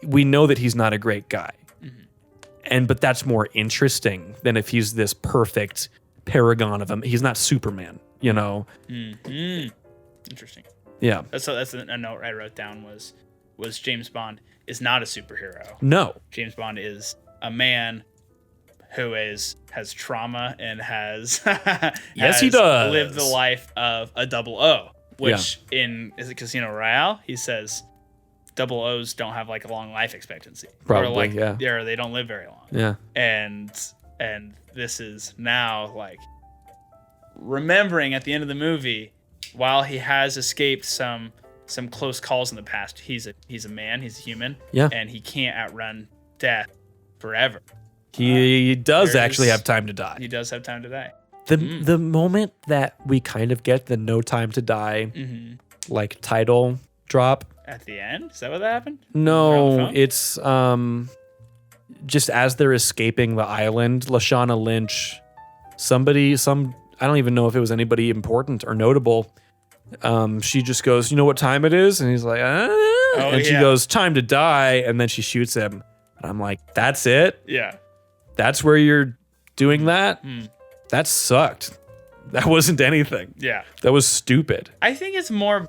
we know that he's not a great guy. But that's more interesting than if he's this perfect paragon of him. He's not Superman, Interesting. Yeah. That's a note I wrote down was James Bond is not a superhero. No. James Bond is a man who has trauma and has yes, he does lived the life of a 00, which is it Casino Royale? He says 00s don't have like a long life expectancy. Probably, or they don't live very long. Yeah. And this is now like remembering at the end of the movie, while he has escaped some close calls in the past, he's a man, he's a human, and he can't outrun death forever. He does actually have time to die. He does have time to die. The moment that we kind of get the No Time to Die like title drop at the end, is that what happened? No, it's just as they're escaping the island, Lashana Lynch, I don't even know if it was anybody important or notable. She just goes, "You know what time it is?" And he's like, she goes, "Time to die." And then she shoots him. And I'm like, that's it? Yeah. That's where you're doing that? That sucked. That wasn't anything. Yeah. That was stupid. I think it's more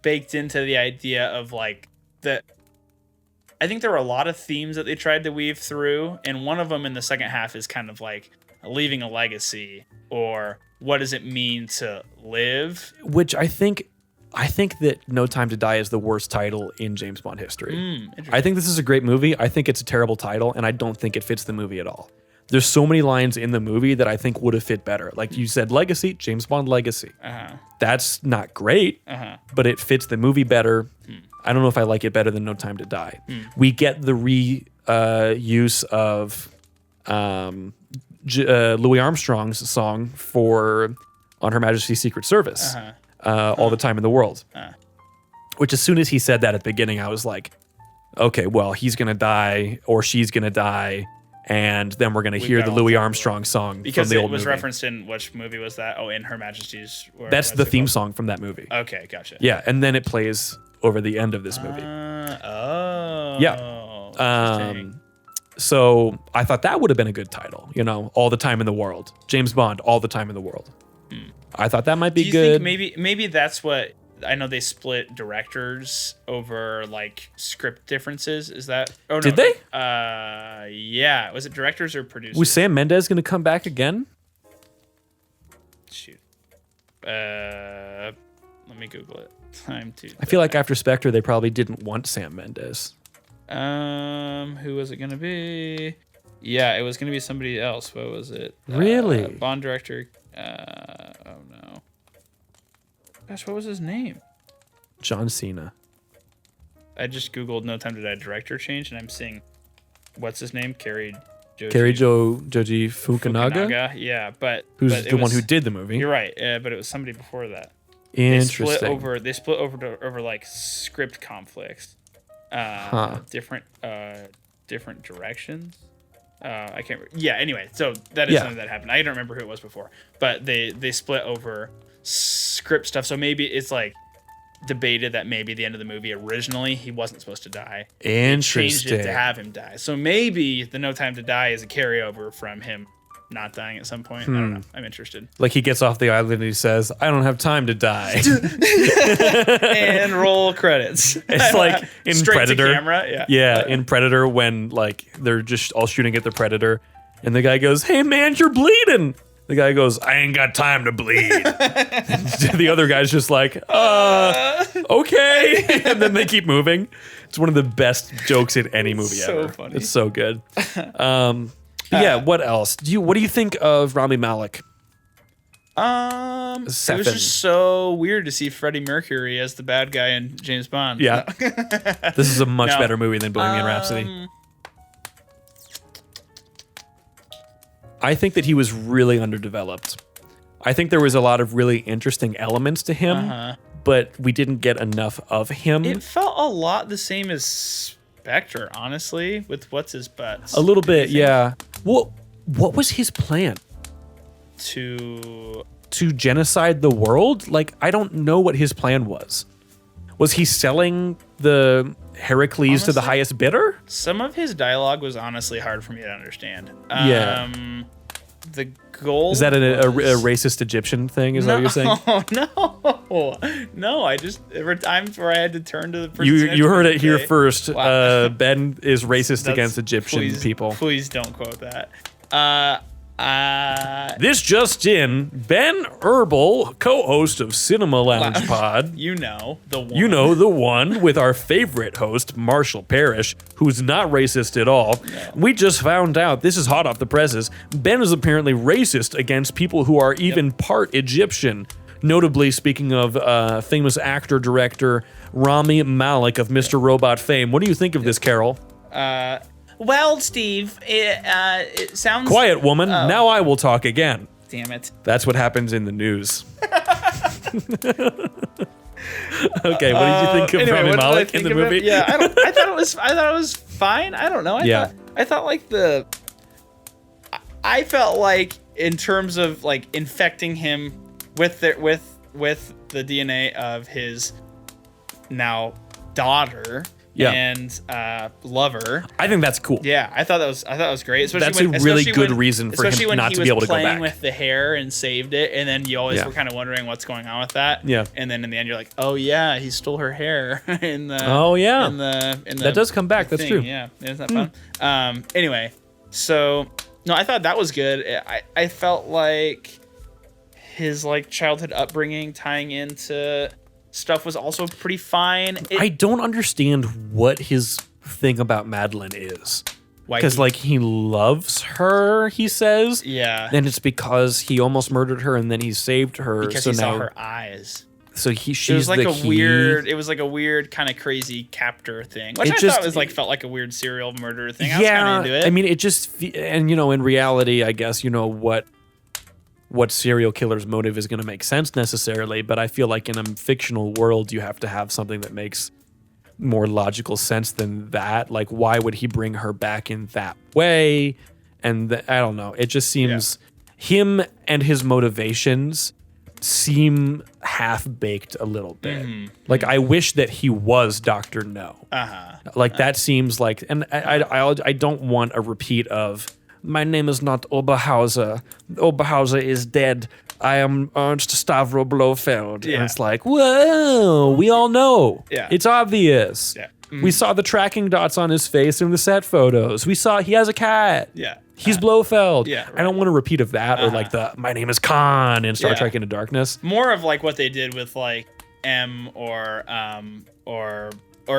baked into the idea of like I think there were a lot of themes that they tried to weave through. And one of them in the second half is kind of like, leaving a legacy, or what does it mean to live? Which I think that No Time to Die is the worst title in James Bond history. I think this is a great movie. I think it's a terrible title, and I don't think it fits the movie at all. There's so many lines in the movie that I think would have fit better. Like you said, Legacy, James Bond Legacy. That's not great, but it fits the movie better. I don't know if I like it better than No Time to Die. We get the reuse of Louis Armstrong's song for On Her Majesty's Secret Service, All the Time in the World. Which as soon as he said that at the beginning, I was like, okay, well, he's going to die or she's going to die. And then we're going to hear the Louis Armstrong song because from the old movie. Because it was referenced in which movie was that? Oh, in Her Majesty's. That's the theme song from that movie. Okay, gotcha. Yeah, and then it plays over the end of this movie. Yeah. So I thought that would have been a good title. You know, All the Time in the World. James Bond, All the Time in the World. I thought that might be good. Do you think maybe that's what... I know they split directors over like script differences. Is that? Oh no. Did they? Yeah. Was it directors or producers? Was Sam Mendes going to come back again? Shoot. Let me Google it. Time to. I feel like after Spectre, they probably didn't want Sam Mendes. Who was it going to be? Yeah, it was going to be somebody else. What was it? Really? Bond director. Oh no. Gosh, what was his name? John Cena. I just Googled No Time to Die director change, and I'm seeing, what's his name? Joji Fukunaga? Yeah, but... Who's the one who did the movie. You're right, but it was somebody before that. Interesting. They split over like script conflicts. Different directions. I can't... Yeah, anyway, so that is something that happened. I don't remember who it was before, but they split over script stuff, so maybe it's like debated that maybe the end of the movie originally he wasn't supposed to die. Interesting. They changed it to have him die, so maybe the No Time to Die is a carryover from him not dying at some point. I don't know. I'm interested. Like he gets off the island and he says, "I don't have time to die," and roll credits. It's like in Straight Predator. to camera. Yeah, in Predator when like they're just all shooting at the Predator, and the guy goes, "Hey man, you're bleeding." The guy goes, "I ain't got time to bleed." The other guy's just like, okay. And then they keep moving. It's one of the best jokes in any movie ever. So funny. It's so good. Yeah, what else? What do you think of Rami Malek? It was just so weird to see Freddie Mercury as the bad guy in James Bond. Yeah. This is a much better movie than Bohemian Rhapsody. I think that he was really underdeveloped. I think there was a lot of really interesting elements to him, but we didn't get enough of him. It felt a lot the same as Spectre, honestly, with what's his butts. A little bit, yeah. Well, what was his plan? To genocide the world? Like, I don't know what his plan was. Was he selling the Heracles to the highest bidder? Some of his dialogue was honestly hard for me to understand. Yeah. The goal is that a racist Egyptian thing? Is that what you're saying? No. I just there were times where I had to turn to the person. You heard it here first. Wow. Ben is racist against Egyptian people. Please don't quote that. This just in, Ben Herbal, co-host of Cinema Lounge Pod. You know the one. You know the one with our favorite host, Marshall Parrish, who's not racist at all. No. We just found out, this is hot off the presses, Ben is apparently racist against people who are even part Egyptian. Notably, speaking of famous actor-director Rami Malek of Mr. Robot fame. What do you think of this, Carol? Well, Steve, it sounds... Quiet, woman. Now I will talk again. Damn it. That's what happens in the news. Okay, what did you think of Rami Malek in the movie? Yeah, I thought it was fine. I don't know. I thought like I felt like in terms of like infecting him with the DNA of his now daughter. Yeah. And lover. I think that's cool. Yeah, I thought that was great. That's a really good reason for him not to be able to go back. Especially when he was playing with the hair and saved it, and then you always were kind of wondering what's going on with that. Yeah. And then in the end, you're like, oh yeah, he stole her hair in the. Oh yeah. In the that does come back. That's true. Yeah, isn't that fun? Anyway, so No, I thought that was good. I felt like his like childhood upbringing tying into stuff was also pretty fine. I don't understand what his thing about Madeline is. Why Because like he loves her, he says. yeah, And it's because he almost murdered her and then he saved her. because so he saw now, her eyes. So It she's was like the a he. weird. It was like a weird kind of crazy captor thing, which It I just- thought was like felt like a weird serial murder thing. I was kind Yeah, of into it. I mean, it just and in reality, I guess what serial killer's motive is going to make sense necessarily, but I feel like in a fictional world, you have to have something that makes more logical sense than that. Like, why would he bring her back in that way? And I don't know. It just seems him and his motivations seem half baked a little bit. Like, I wish that he was Dr. No. Like that seems like, and I don't want a repeat of, my name is not Oberhauser. Oberhauser is dead. I am Ernst Stavro Blofeld. Yeah. And it's like, whoa, we all know. Yeah. It's obvious. Yeah. We saw the tracking dots on his face in the set photos. We saw he has a cat. Yeah. He's Blofeld. yeah, I don't want a repeat of that or like the my name is Khan in Star Yeah. Trek Into Darkness. More of like what they did with like M or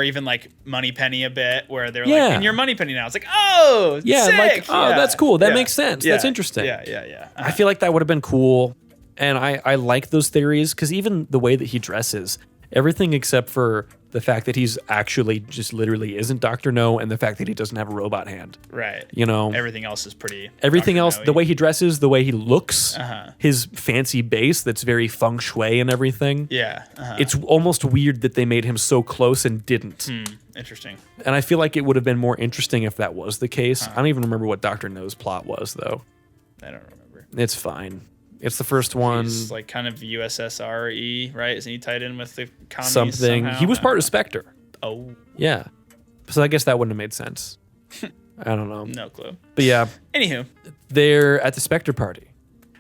even like Moneypenny a bit, where they're Yeah. like, "And you're Moneypenny now." It's like, oh, Yeah, sick. like, oh, Yeah. that's cool. That Yeah. makes sense. Yeah. That's interesting. Yeah. I feel like that would have been cool. And I like those theories because even the way that he dresses, everything except for the fact that he's actually just literally isn't Dr. No and the fact that he doesn't have a robot hand. Right. Everything Else is pretty. else, Dr. the way he dresses, the way he looks, Uh-huh. his fancy base that's very feng shui and everything. Yeah. It's almost weird that they made him so close and didn't. Interesting. And I feel like it would have been more interesting if that was the case. I don't even remember what Dr. No's plot was, though. I don't remember. It's fine. It's the first one. He's like kind of USSRE, right? Isn't he tied in with the commies Something. somehow? He was part of Spectre. Oh, Yeah. So I guess that wouldn't have made sense. I don't know. no clue. But yeah, Anywho, they're at the Spectre party.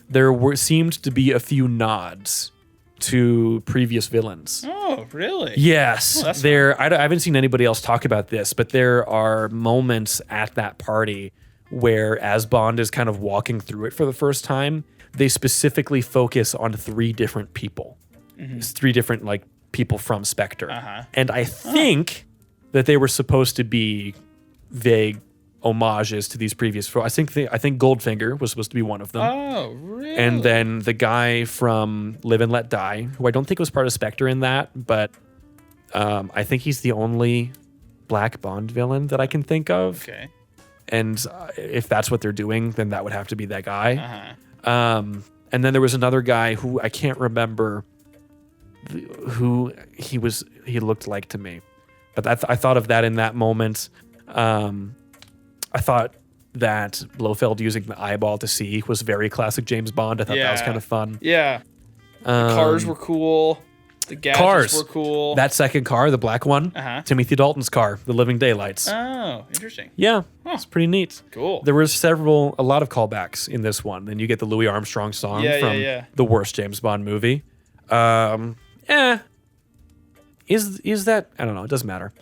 There seemed to be a few nods to previous villains. oh really? Yes, that's there. I haven't seen anybody else talk about this, but there are moments at that party where, as Bond is kind of walking through it for the first time, they specifically focus on 3 different people. It's 3 different like people from Spectre, and I think that they were supposed to be vague homages to these previous. I think Goldfinger was supposed to be one of them. Oh really? And then the guy from Live and Let Die, who I don't think was part of Spectre in that, but I think he's the only black Bond villain that I can think of. Okay. And if that's what they're doing, then that would have to be that guy. Uh-huh. And then there was another guy who I can't remember who he looked like to me. But I thought of that in that moment. I thought that Blofeld using the eyeball to see was very classic James Bond. I thought that was Yeah. kind of fun. Yeah. The cars were cool. The gadgets Cars. were cool. That second car, the black one, Timothy Dalton's car, the Living Daylights. Oh, interesting. Yeah, it's pretty neat. Cool. There were a lot of callbacks in this one. Then you get the Louis Armstrong song from the worst James Bond movie. Is that? I don't know. It doesn't matter.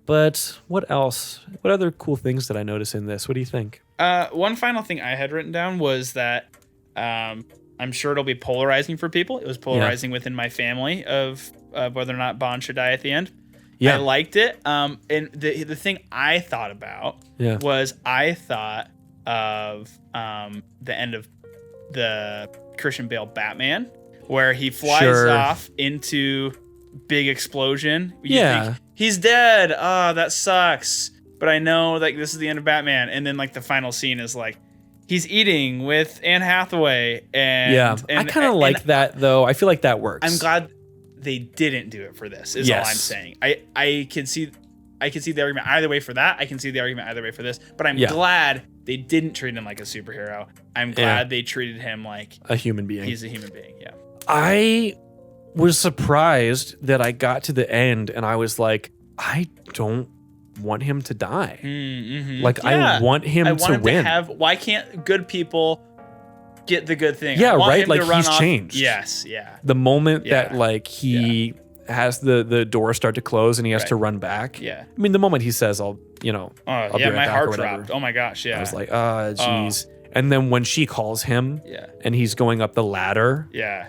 But what else? What other cool things did I notice in this? What do you think? One final thing I had written down was that I'm sure it'll be polarizing for people. It was polarizing within my family of whether or not Bond should die at the end. Yeah. I liked it. And the thing I thought about was I thought of the end of the Christian Bale Batman, where he flies off into big explosion. You think, he's dead. Oh, that sucks. But I know like this is the end of Batman. And then like the final scene is like he's eating with Anne Hathaway. And I kind of like that though. I feel like that works. I'm glad they didn't do it for this. Is all I'm saying. I can see the argument either way for that. I can see the argument either way for this. But I'm glad they didn't treat him like a superhero. I'm glad they treated him like a human being. He's a human being. Yeah. I was surprised that I got to the end and I was like, I don't want him to die. Mm-hmm. Like I want him to win. Why can't good people get the good thing? Yeah, I want right. him Like to run he's off. changed. Yes, yeah. The moment that like he has the door start to close and he has to run back. Yeah. I mean, the moment he says, I'll be right my back heart or whatever. dropped. Oh my gosh, yeah. I was like, jeez. And then when she calls him Yeah. and he's going up the ladder, Yeah.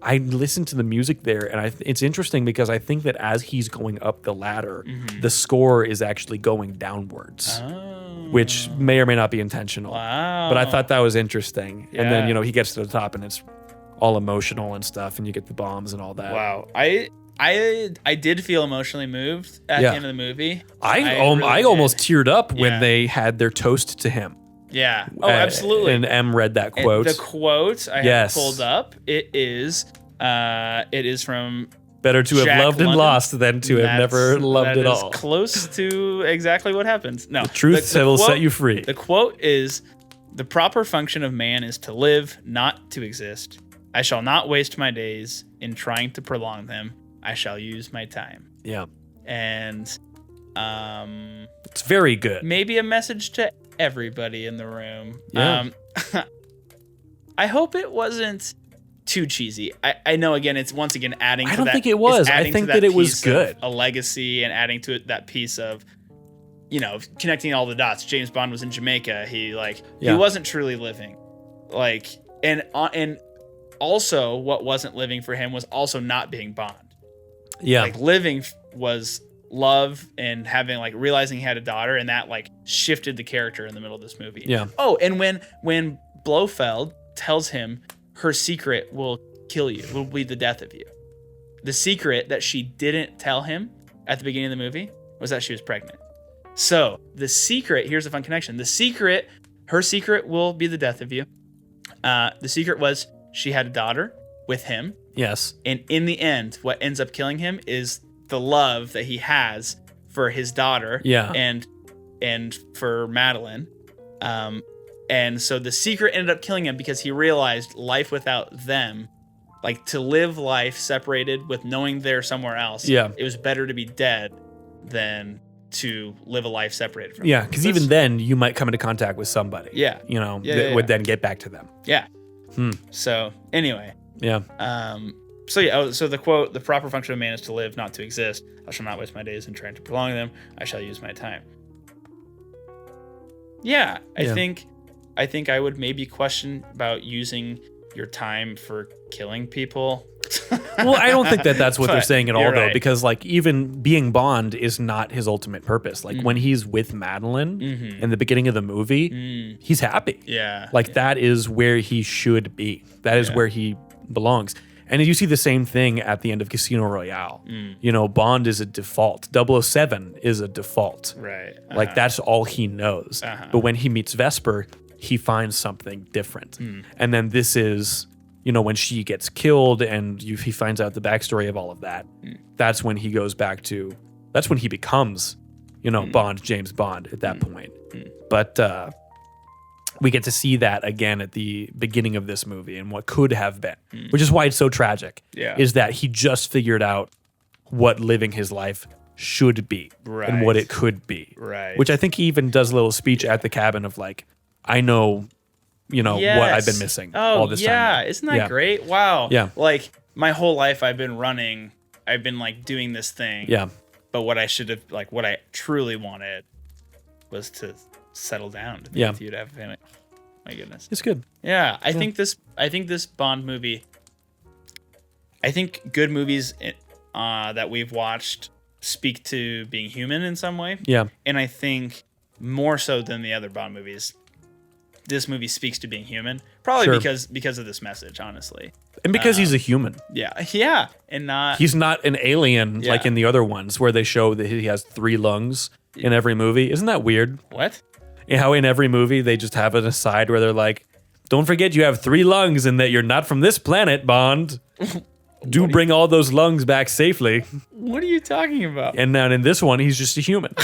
I listened to the music there, and it's interesting because I think that as he's going up the ladder, the score is actually going downwards, Oh. which may or may not be intentional. Wow. But I thought that was interesting. And then, Yeah. he gets to the top and it's all emotional and stuff, and you get the bombs and all that. Wow. I did feel emotionally moved at Yeah. the end of the movie. I really almost did. teared up when Yeah. they had their toast to him. Yeah. Oh, absolutely. And M read that And quote. the quote I Yes. have pulled up. It is from Better to have Jack loved and London. lost than to have never loved that at is all. close to exactly what happens. No, Truth will set you free. The quote is, "The proper function of man is to live, not to exist. I shall not waste my days in trying to prolong them. I shall use my time." Yeah. And It's very good. maybe a message to everybody in the room. Yeah. I hope it wasn't too cheesy. I know, again, it's once again adding to I don't that. think it it's was. I adding to think that it was piece of good. a legacy and adding to it that piece of, connecting all the dots. James Bond was in Jamaica. He Yeah. wasn't truly living. And also what wasn't living for him was also not being Bond. Yeah. Living was love and having realizing he had a daughter, and that shifted the character in the middle of this movie. Yeah. Oh, and when Blofeld tells him her secret will kill you, will be the death of you. The secret that she didn't tell him at the beginning of the movie was that she was pregnant. So the secret, here's a fun connection. Her secret will be the death of you. The secret was she had a daughter with him. Yes. And in the end, what ends up killing him is the love that he has for his daughter. Yeah. And for Madeline. And so the secret ended up killing him because he realized life without them, to live life separated with knowing they're somewhere else. Yeah. It was better to be dead than to live a life separated from Yeah. them. Because even then, you might come into contact with somebody. Yeah. That Yeah. would then get back to them. Yeah. So anyway, Yeah. So the quote, "The proper function of man is to live, not to exist. I shall not waste my days in trying to prolong them. I shall use my time." Yeah, I think I would maybe question about using your time for killing people. Well, I don't think that that's what they're But saying at all, you're though, right. because even being Bond is not his ultimate purpose. When he's with Madeline in the beginning of the movie, he's happy. Yeah. That is where he should be. That is where he belongs. And you see the same thing at the end of Casino Royale. Bond is a default. 007 is a default. Right. That's all he knows. But when he meets Vesper, he finds something different. And then this is, when she gets killed and he finds out the backstory of all of that. That's when he goes back to, that's when he becomes, Bond, James Bond at that point. But we get to see that again at the beginning of this movie and what could have been, which is why it's so tragic. Yeah. Is that he just figured out what living his life should be and what Right. it could be. Right. Which I think he even does a little speech at the cabin of I know, what I've been missing all this time. Yeah, isn't that great? Wow. Yeah. My whole life I've been running. I've been doing this thing. Yeah. But what I should have what I truly wanted was to settle down, to be Yeah. with you, to have a family. My goodness. It's good. Yeah, I think this Bond movie. I think good movies that we've watched speak to being human in some way. Yeah. And I think more so than the other Bond movies, this movie speaks to being human. Probably Sure. because of this message, honestly. And because he's a human. Yeah, and not. He's not an alien like Yeah. in the other ones where they show that he has 3 lungs in every movie. Isn't that weird? What? And how in every movie they just have an aside where they're like, don't forget you have 3 lungs and that you're not from this planet, Bond. Do bring all those lungs back safely. What are you talking about? And then in this one, he's just a human.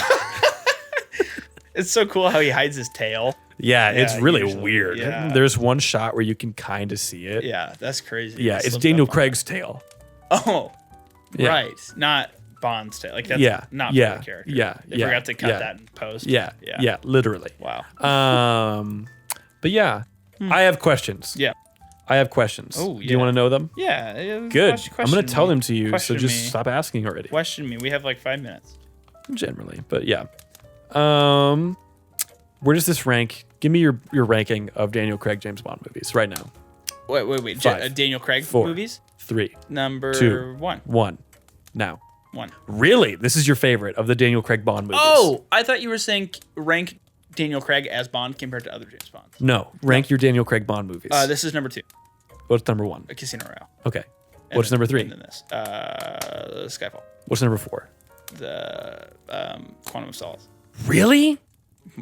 It's so cool how he hides his tail. Yeah, it's really usually, weird. yeah. There's one shot where you can kind of see it. Yeah, that's crazy. Yeah, He it's slipped Daniel up on Craig's tail. it. Oh, Yeah. right. Not Bond's tail. That's Yeah, not yeah, for the character. yeah, They yeah, forgot to cut yeah. that in post. Yeah, literally. Wow. But yeah, I have questions. Yeah. I have questions. Oh, Do you yeah. want to know them? Yeah. Good. I'm going to tell them to you, so Question just me. stop asking already. Question me. We have 5 minutes. Generally, but yeah. Where does this rank Give me your ranking of Daniel Craig James Bond movies right now. Wait. 5, Daniel Craig 4, movies? 3, Number 2, 1. 1. Now. 1. Really? This is your favorite of the Daniel Craig Bond movies? Oh, I thought you were saying rank Daniel Craig as Bond compared to other James Bonds. No. Rank your Daniel Craig Bond movies. This is number 2. What's number 1? Casino Royale. Okay. And What's then- number 3? And then this. Skyfall. What's number 4? The Quantum of Solace. Really?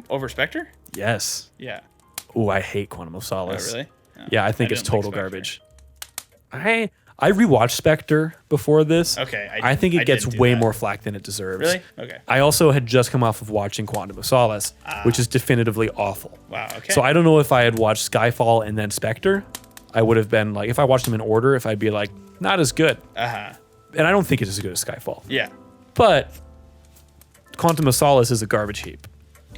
Over Spectre? Yes. Yeah. Ooh, I hate Quantum of Oh, Solace. really? Yeah, I think it's didn't like total Spectre. garbage. I rewatched Spectre before this. Okay. I think I it gets didn't do way that. more flack than it deserves. Really? Okay. I also had just come off of watching Quantum of Solace, which is definitively awful. Wow. Okay. So I don't know if I had watched Skyfall and then Spectre, I would have been like, if I watched them in order, if I'd be like, not as good. Uh-huh. And I don't think it's as good as Skyfall. Yeah. But Quantum of Solace is a garbage heap.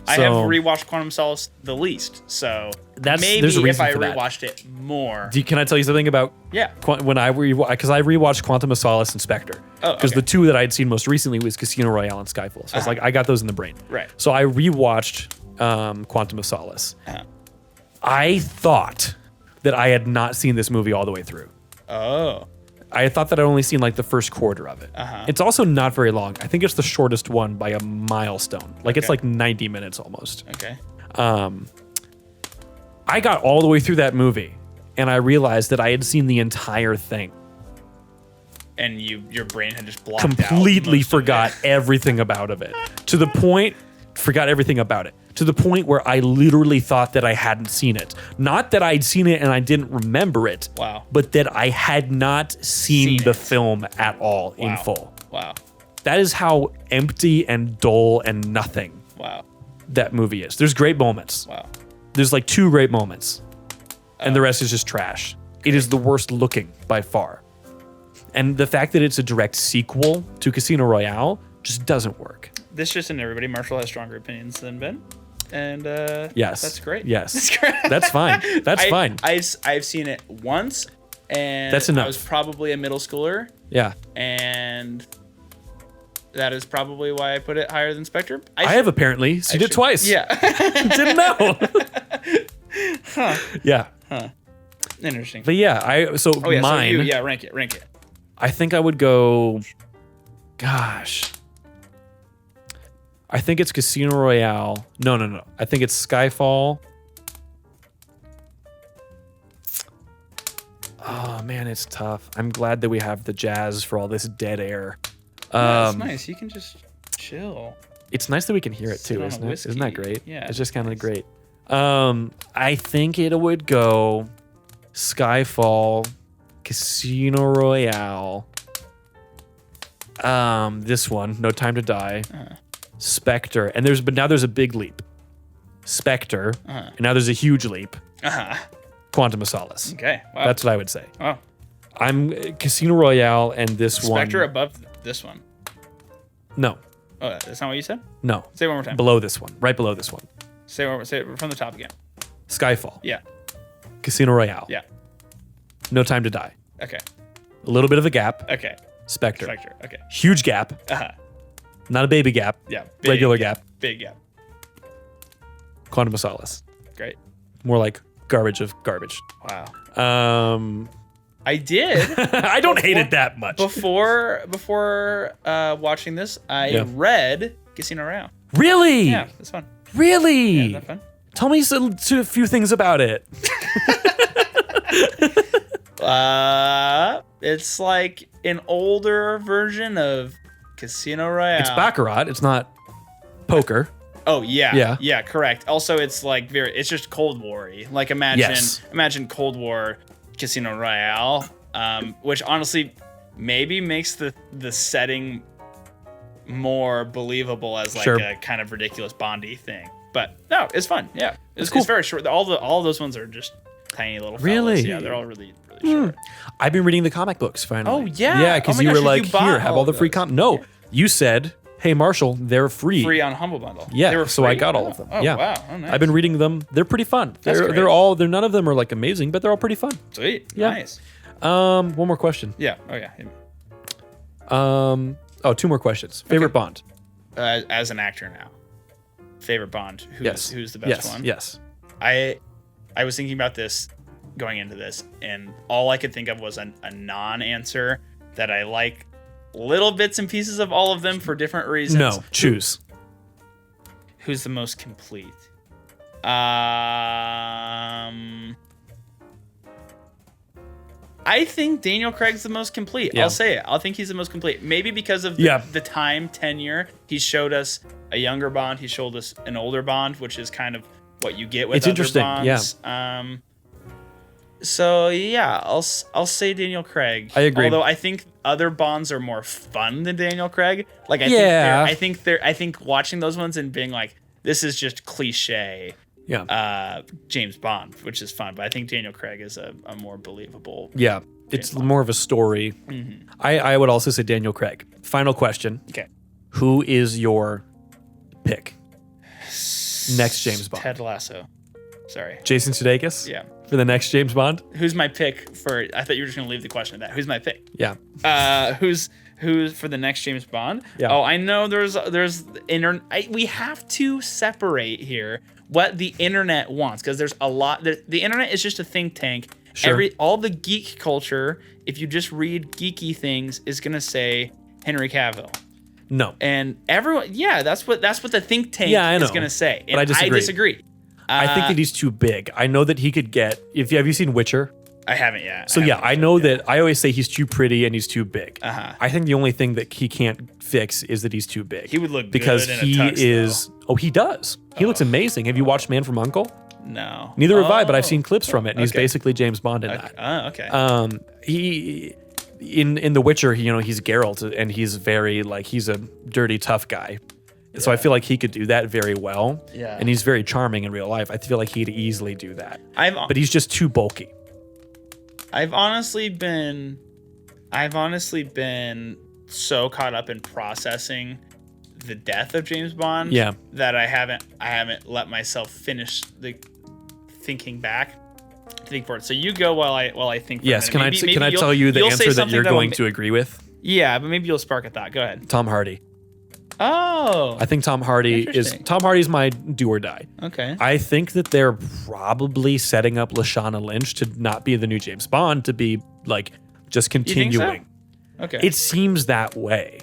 I have So- rewatched Quantum of Solace the least, so There's maybe a if reason I for that. rewatched it more. Can I tell you something about Yeah. when I because I rewatched Quantum of Solace and Spectre Oh, because okay. the two that I had seen most recently was Casino Royale and Skyfall. So I was like, I got those in the brain. Right. So I rewatched Quantum of Solace. Uh-huh. I thought that I had not seen this movie all the way through. Oh. I thought that I'd only seen like the first quarter of it. Uh-huh. It's also not very long. I think it's the shortest one by a milestone. Like it's Okay. like 90 minutes almost. Okay. I got all the way through that movie and I realized that I had seen the entire thing. And your brain had just blocked out. Completely most of forgot it. everything about it. To the point, forgot everything about it. To the point where I literally thought that I hadn't seen it. Not that I'd seen it and I didn't remember it. Wow. But that I had not seen Seen the it. film at all in Wow. full. Wow. That is how empty and dull and nothing Wow. that movie is. There's great moments. Wow. There's like 2 great moments. And the rest is just trash. It is the worst looking by far. And the fact that it's a direct sequel to Casino Royale just doesn't work. This just in everybody. Marshall has stronger opinions than Ben. And Yes. that's great. Yes. That's great. That's fine. That's fine. I've seen it once, and That's enough. I was probably a middle schooler, Yeah. and that is probably why I put it higher than Spectre. I have apparently seen it should- twice. Yeah. Didn't know. Yeah. Interesting. But yeah, so Oh yeah. mine, So you, rank it. I think I would go, gosh. I think it's Casino Royale. No. I think it's Skyfall. Oh man, it's tough. I'm glad that we have the jazz for all this dead air. That's nice. You can just chill. It's nice that we can hear it Sit too, on a isn't it? Isn't that whiskey. great? Yeah, It's just kind of nice. great. I think it would go Skyfall, Casino Royale. This one, No Time to Die, Spectre, and now there's a big leap. Spectre, and now there's a huge leap. Quantum of Solace. Okay. Wow. That's what I would say. oh. I'm Casino Royale and this Spectre one. above this one. No, Oh, that's not what you said? no, Say it one more time. below this one, right below this one. Say it from the top again. Skyfall, Yeah. Casino Royale, Yeah. No Time to Die. Okay. A little bit of a gap. Okay. Spectre. Spectre. Okay. Huge gap. Uh-huh. Not a baby gap. Yeah. Regular gap. Big gap. Quantum of Solace. Great. More like garbage of garbage. Wow. I did I don't hate it that much. before watching this. I Yeah. read Casino Royale. Really? Yeah, that's fun. Really? Yeah, is that fun? Tell me a few things about it. It's like an older version of Casino Royale. It's Baccarat. It's not poker. Oh yeah, Yeah. yeah, correct. Also, it's like it's just Cold War-y. Like imagine Cold War Casino Royale, which honestly maybe makes the setting more believable as like Sure. a kind of ridiculous Bondy thing. But no, it's fun. Yeah, it's cool. It's very short. All of those ones are just tiny little. Really? Fellas. Yeah, they're all really short. I've been reading the comic books finally. Oh, yeah? Yeah, because Oh my you gosh, were you like, bought here, have all the free those. content. No, you said, hey, Marshall, they're free. Free on Humble Bundle. Yeah, They were so I free? got all of them. Oh, yeah. wow. Oh, nice. I've been reading them. They're pretty fun. That's great. They're none of them are like amazing, but they're all pretty fun. Sweet. Yeah. Nice. One more question. Yeah. Oh yeah. Two more questions. Favorite Bond? As an actor now, favorite Bond. Who's the best yes. one? Yes. I was thinking about this going into this, and all I could think of was a non-answer that I like little bits and pieces of all of them for different reasons. No, choose. Who's the most complete? I think Daniel Craig's the most complete. Yeah. I'll say it. I think he's the most complete. Maybe because of the time tenure. He showed us a younger Bond. He showed us an older Bond, which is kind of what you get with It's other interesting, Bonds. Yeah. So yeah, I'll say Daniel Craig. I agree. Although I think other Bonds are more fun than Daniel Craig. Like I think watching those ones and being like, this is just cliche. Yeah. James Bond, which is fun, but I think Daniel Craig is a more believable. Yeah. It's more of a story. Mm-hmm. I would also say Daniel Craig. Final question. Okay. Who is your pick? Next James Bond. Ted Lasso. Sorry. Jason Sudeikis? Yeah. For the next James Bond? Who's my pick for... I thought you were just going to leave the question at that. Who's my pick? Yeah. Who's for the next James Bond? Yeah. Oh, I know there's we have to separate here what the internet wants, because there's a lot. The internet is just a think tank. Sure. All the geek culture, if you just read geeky things, is going to say Henry Cavill. No. And everyone, that's what the think tank is going to say. And but I disagree. I think that he's too big. I know that he could get. Have you seen Witcher? I haven't yet. So I know that I always say he's too pretty and he's too big. Uh-huh. I think the only thing that he can't fix is that he's too big. He would look because good in a he tux, is. though. Oh, he does. He looks amazing. Have you watched Man from U.N.C.L.E.? No. Neither have I, but I've seen clips from it, and he's Okay. basically James Bond in that. Okay. He in The Witcher, he's Geralt, and he's very he's a dirty tough guy. So I feel like he could do that very well. Yeah. And he's very charming in real life. I feel like he'd easily do that. But he's just too bulky. I've honestly been so caught up in processing the death of James Bond that I haven't let myself finish the thinking back to think forward. So you go while I think. Yes, can I tell you the answer that you're going to agree with? Yeah, but maybe you'll spark a thought. Go ahead. Tom Hardy. Oh. I think Tom Hardy's my do or die. Okay. I think that they're probably setting up Lashana Lynch to not be the new James Bond, to be just continuing. You think so? Okay. It seems that way.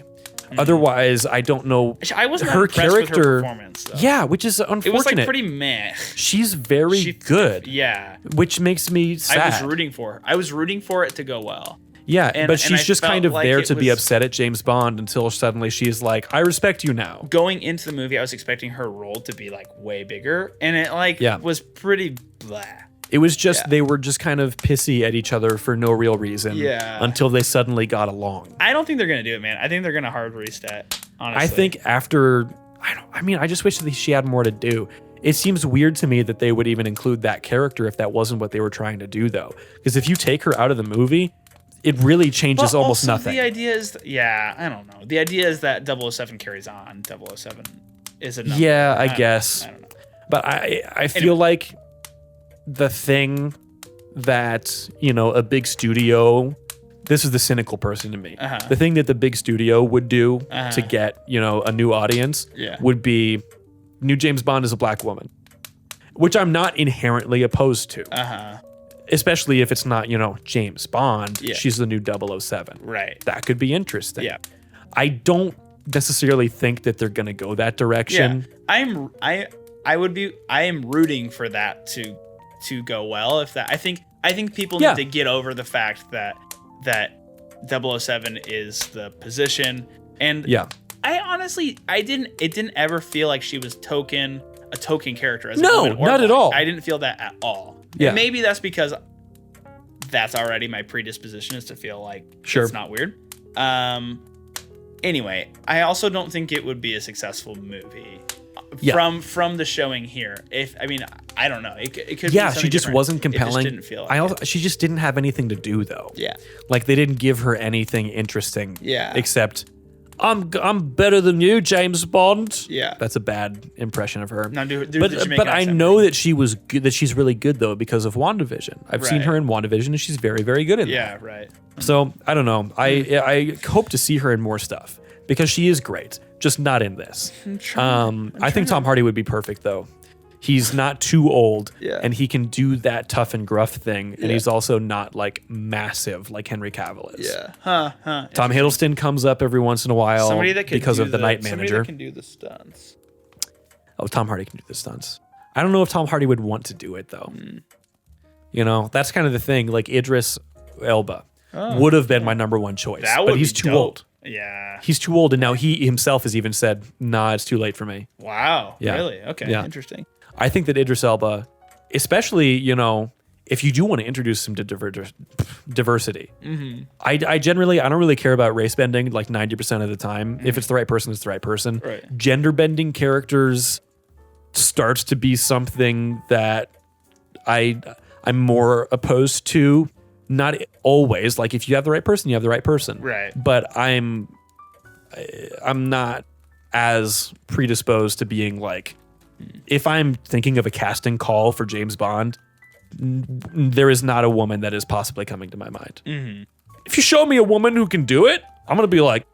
Otherwise, I don't know. I wasn't her impressed character. With her performance, though. Yeah, which is unfortunate. It was pretty meh. She's very good. Yeah. Which makes me sad. I was rooting for her. I was rooting for it to go well. Yeah, but she's just kind of there to be was, upset at James Bond until suddenly she's like, I respect you now. Going into the movie, I was expecting her role to be way bigger, and it was pretty blah. It was just they were just kind of pissy at each other for no real reason. Yeah. Until they suddenly got along. I don't think they're gonna do it, man. I think they're gonna hard reset. Honestly, I think after I just wish that she had more to do. It seems weird to me that they would even include that character if that wasn't what they were trying to do, though. Because if you take her out of the movie, it really changes almost nothing. The idea is, I don't know. The idea is that 007 carries on. 007 is a number. Yeah, I guess. I don't know. But I feel like the thing that, a big studio, this is the cynical person to me. Uh-huh. The thing that the big studio would do to get, a new audience would be new James Bond as a black woman, which I'm not inherently opposed to. Uh-huh. Especially if it's not, James Bond. Yeah. She's the new 007. Right. That could be interesting. Yeah. I don't necessarily think that they're going to go that direction. Yeah. I am rooting for that to go well. I think people need to get over the fact that 007 is the position. And I honestly, it didn't ever feel like she was a token character as a woman. No, not at all. I didn't feel that at all. Yeah. And maybe that's because that's already my predisposition, is to feel like it's not weird. Anyway, I also don't think it would be a successful movie from the showing here. I don't know. It could. Yeah, be she just wasn't compelling. It just didn't feel. She just didn't have anything to do though. Yeah. They didn't give her anything interesting. Yeah. Except, I'm better than you, James Bond. Yeah. That's a bad impression of her. No, but I know that she was good. That she's really good though because of WandaVision. I've seen her in WandaVision, and she's very, very good in that. Yeah. Right. So I don't know. I hope to see her in more stuff because she is great, just not in this. I think Tom Hardy would be perfect though. He's not too old, Yeah. and he can do that tough and gruff thing, and Yeah. he's also not like massive like Henry Cavill is. Yeah. Huh. Tom Hiddleston comes up every once in a while Somebody that can because do of the Night somebody Manager. that can do the stunts. Oh, Tom Hardy can do the stunts. I don't know if Tom Hardy would want to do it though. Hmm. You know, that's kind of the thing. Like Idris Elba would have been my number one choice, That would but he's be too dope. old. Yeah. He's too old, and now he himself has even said, "Nah, it's too late for me." Wow. Yeah. Really? Okay. Yeah. Interesting. I think that Idris Elba, especially, if you do want to introduce him to diversity, I don't really care about race bending like 90% of the time. If it's the right person, it's the right person. Right. Gender bending characters starts to be something that I'm more opposed to. Not always. Like if you have the right person, you have the right person. Right. But I'm not as predisposed to being like, if I'm thinking of a casting call for James Bond, there is not a woman that is possibly coming to my mind. If you show me a woman who can do it, I'm going to be like,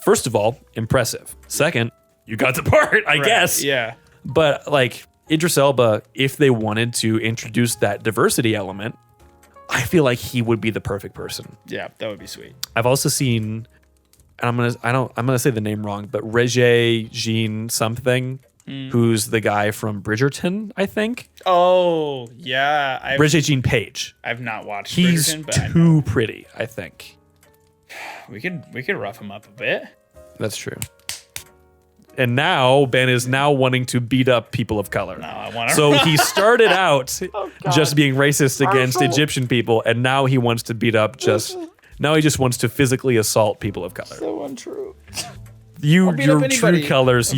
first of all, impressive. Second, you got the part, I guess. Yeah. But like Idris Elba, if they wanted to introduce that diversity element, I feel like he would be the perfect person. Yeah. That would be sweet. I've also seen, and I'm gonna say the name wrong, but Regé Jean something, who's the guy from Bridgerton, I think. Oh yeah. Regé Jean Page. I've not watched. He's Bridgerton, but I know. too pretty, I think. We could rough him up a bit. That's true. And now Ben is now wanting to beat up people of color. No, I want to. So he started out just being racist against Egyptian people, and now he wants to beat up now he just wants to physically assault people of color. so untrue. Your beat up true anybody. colors,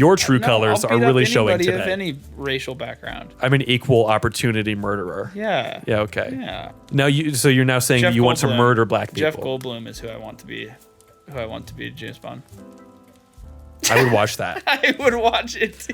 are really showing Of today. any racial background. I'm an equal opportunity murderer. Yeah. Yeah, okay. Yeah. Now you're now saying Jeff you want to Goldblum. murder black people. Jeff Goldblum is who I want to be. Who I want to be James Bond. I would watch that. I would watch it too.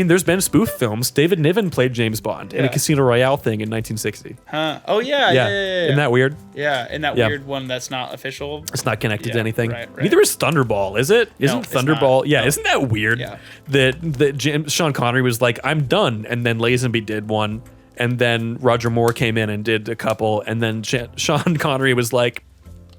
There's been spoof films. David Niven played James Bond in a Yeah. Casino Royale thing in 1960. Huh? Oh yeah. Yeah. Isn't that weird? Yeah, and that Yeah. weird one that's not official. It's not connected to Yeah, anything. right. Neither is Thunderball, is it? Isn't it's Thunderball? not. Yeah, No. isn't that weird? Yeah. That Sean Connery was like, I'm done, and then Lazenby did one, and then Roger Moore came in and did a couple, and then Sean Connery was like,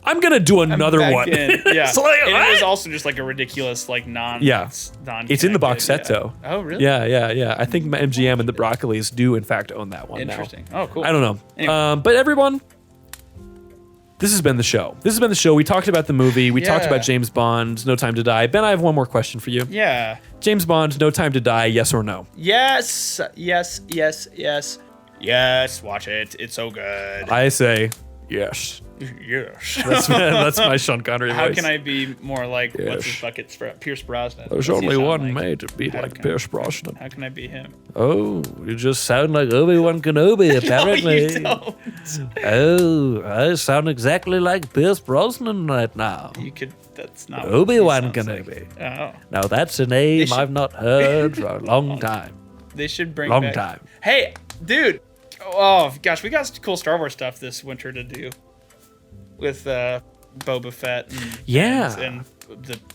I'm gonna do another Back one. in. Yeah, It's like, and what? it was also just like a ridiculous like non. Yeah. non. It's in the box set though. Oh really? Yeah. I think MGM and the Broccolis do in fact own that one Interesting. now. Oh cool. I don't know. Anyway. But everyone, this has been the show. We talked about the movie. We talked Yeah. about James Bond, No Time to Die. Ben, I have one more question for you. Yeah. James Bond, No Time to Die, yes or no? Yes. Watch it. It's so good. I say yes. Yes. That's my Sean Connery How voice. can I be more like what's Yes. his bucket? Pierce Brosnan. There's What's he only sound one like? made to be How like can- Pierce Brosnan. How can I be him? Oh, you just sound like Obi-Wan Kenobi, apparently. No, you don't. Oh, I sound exactly like Pierce Brosnan right now. You could. That's not. what Obi-Wan he sounds Kenobi. like. Oh, Now that's a name should- I've not heard for a long time. they should bring Long back. time. Hey, dude. Oh gosh, we got cool Star Wars stuff this winter to do with Boba Fett. And, Yeah. And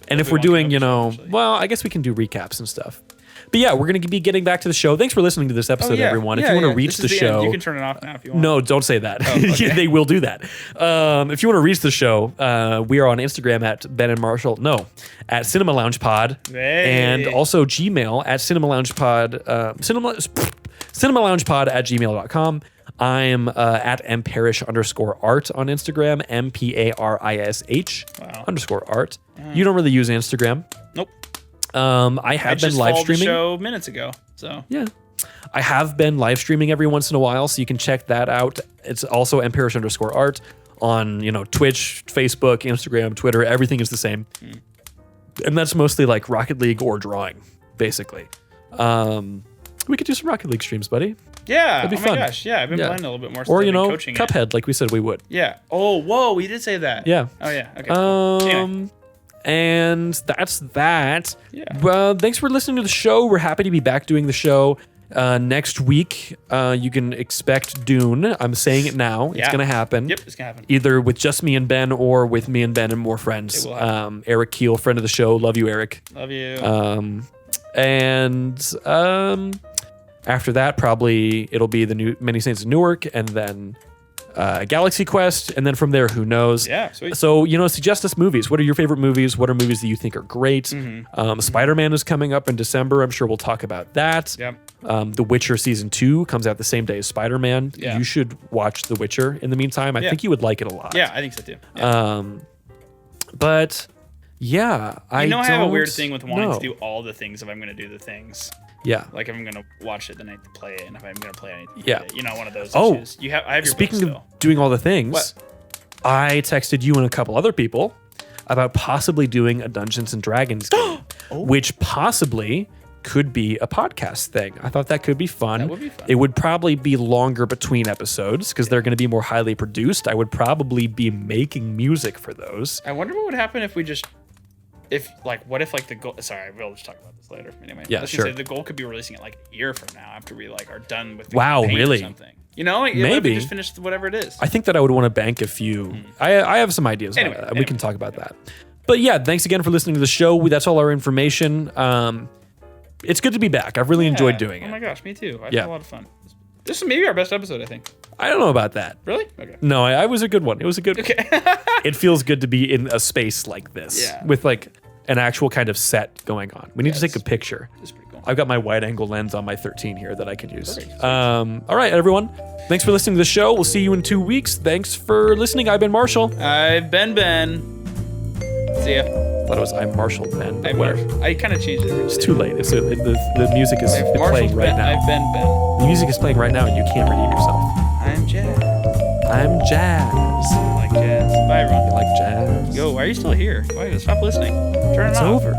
And if we're Obi-Wan doing, Kenobi show, actually. well, I guess we can do recaps and stuff. But yeah, we're going to be getting back to the show. Thanks for listening to this episode, yeah. everyone. If Yeah, you want to yeah. reach This the is end. show, You can turn it off now if you want. no, don't say that. okay. They will do that. If you want to reach the show, we are on Instagram at Ben and Marshall. No, at Cinema Lounge Pod, Hey. and also Gmail at Cinema Lounge Pod. Cinema Lounge Pod at gmail.com. I'm at mparish_art on Instagram, MPARISH Wow. _art. You don't really use Instagram. Nope. I I have been just live followed the streaming. show minutes ago. So Yeah. I have been live streaming every once in a while, so you can check that out. It's also mparish_art on, Twitch, Facebook, Instagram, Twitter. Everything is the same. And that's mostly like Rocket League or drawing, basically. We could do some Rocket League streams, buddy. yeah. be oh fun. my gosh. Yeah, I've been Yeah. playing a little bit more. Or, since I've been coaching it. Cuphead, like we said we would. Yeah. Oh, whoa. We did say that. Yeah. Oh yeah. Okay. Anyway. And that's that. Yeah. Well, thanks for listening to the show. We're happy to be back doing the show. Next week, you can expect Dune. I'm saying it now. It's Yeah. going to happen. Yep, it's gonna happen. Either with just me and Ben or with me and Ben and more friends. It will happen. Eric Keel, friend of the show. Love you, Eric. Love you. After that, probably it'll be the new Many Saints of Newark, and then Galaxy Quest, and then from there, who knows? Yeah, sweet. So, suggest us movies. What are your favorite movies? What are movies that you think are great? Spider-Man is coming up in December. I'm sure we'll talk about that. Yep. The Witcher Season 2 comes out the same day as Spider-Man. Yeah. You should watch The Witcher in the meantime. I think you would like it a lot. Yeah, I think so too. Yeah. But, yeah, I have a weird don't thing with wanting know. to do all the things if I'm going to do the things. Yeah. Like if I'm going to watch it, then I have to play it, and if I'm going to play it, I need to Yeah. play it. One of those Oh, issues. I have your Speaking book of still. doing all the things, What? I texted you and a couple other people about possibly doing a Dungeons and Dragons game, which possibly could be a podcast thing. I thought that could be fun. That would be fun. It would probably be longer between episodes because they're going to be more highly produced. I would probably be making music for those. I wonder what would happen if we just, what if the goal, sorry, we'll just talk about this later. Anyway, Yeah, I was sure. gonna say the goal could be releasing it like a year from now after we are done with the Wow, campaign really? or something. What if Maybe. we just finish whatever it is. I think that I would want to bank a few. I have some ideas. Anyway, about that. We can talk about that. But yeah, thanks again for listening to the show. That's all our information. It's good to be back. I've really enjoyed doing Oh it. my gosh, me too. I Yeah. had a lot of fun. This is maybe our best episode, I think. I don't know about that. Really? Okay. No, I was a good one. It was a good Okay. It feels good to be in a space like this Yeah. with an actual kind of set going on. We need to take a it's- picture. It's pretty cool. I've got my wide angle lens on my 13 here that I can use. Perfect. All right, everyone. Thanks for listening to the show. We'll see you in 2 weeks. Thanks for listening. I've been Marshall. I've been Ben. See ya. Thought it was I'm Marshall Ben. But I'm whatever. Marshall. I kind of changed it. It's too late. The music is Marshall's playing right Ben. now. I've been Ben. The music is playing right now, and you can't redeem yourself. I'm Jazz. I'm Jazz. I like jazz. Bye, everyone. You like jazz? Yo, why are you still here? Why? Stop listening. Turn it It's off. over.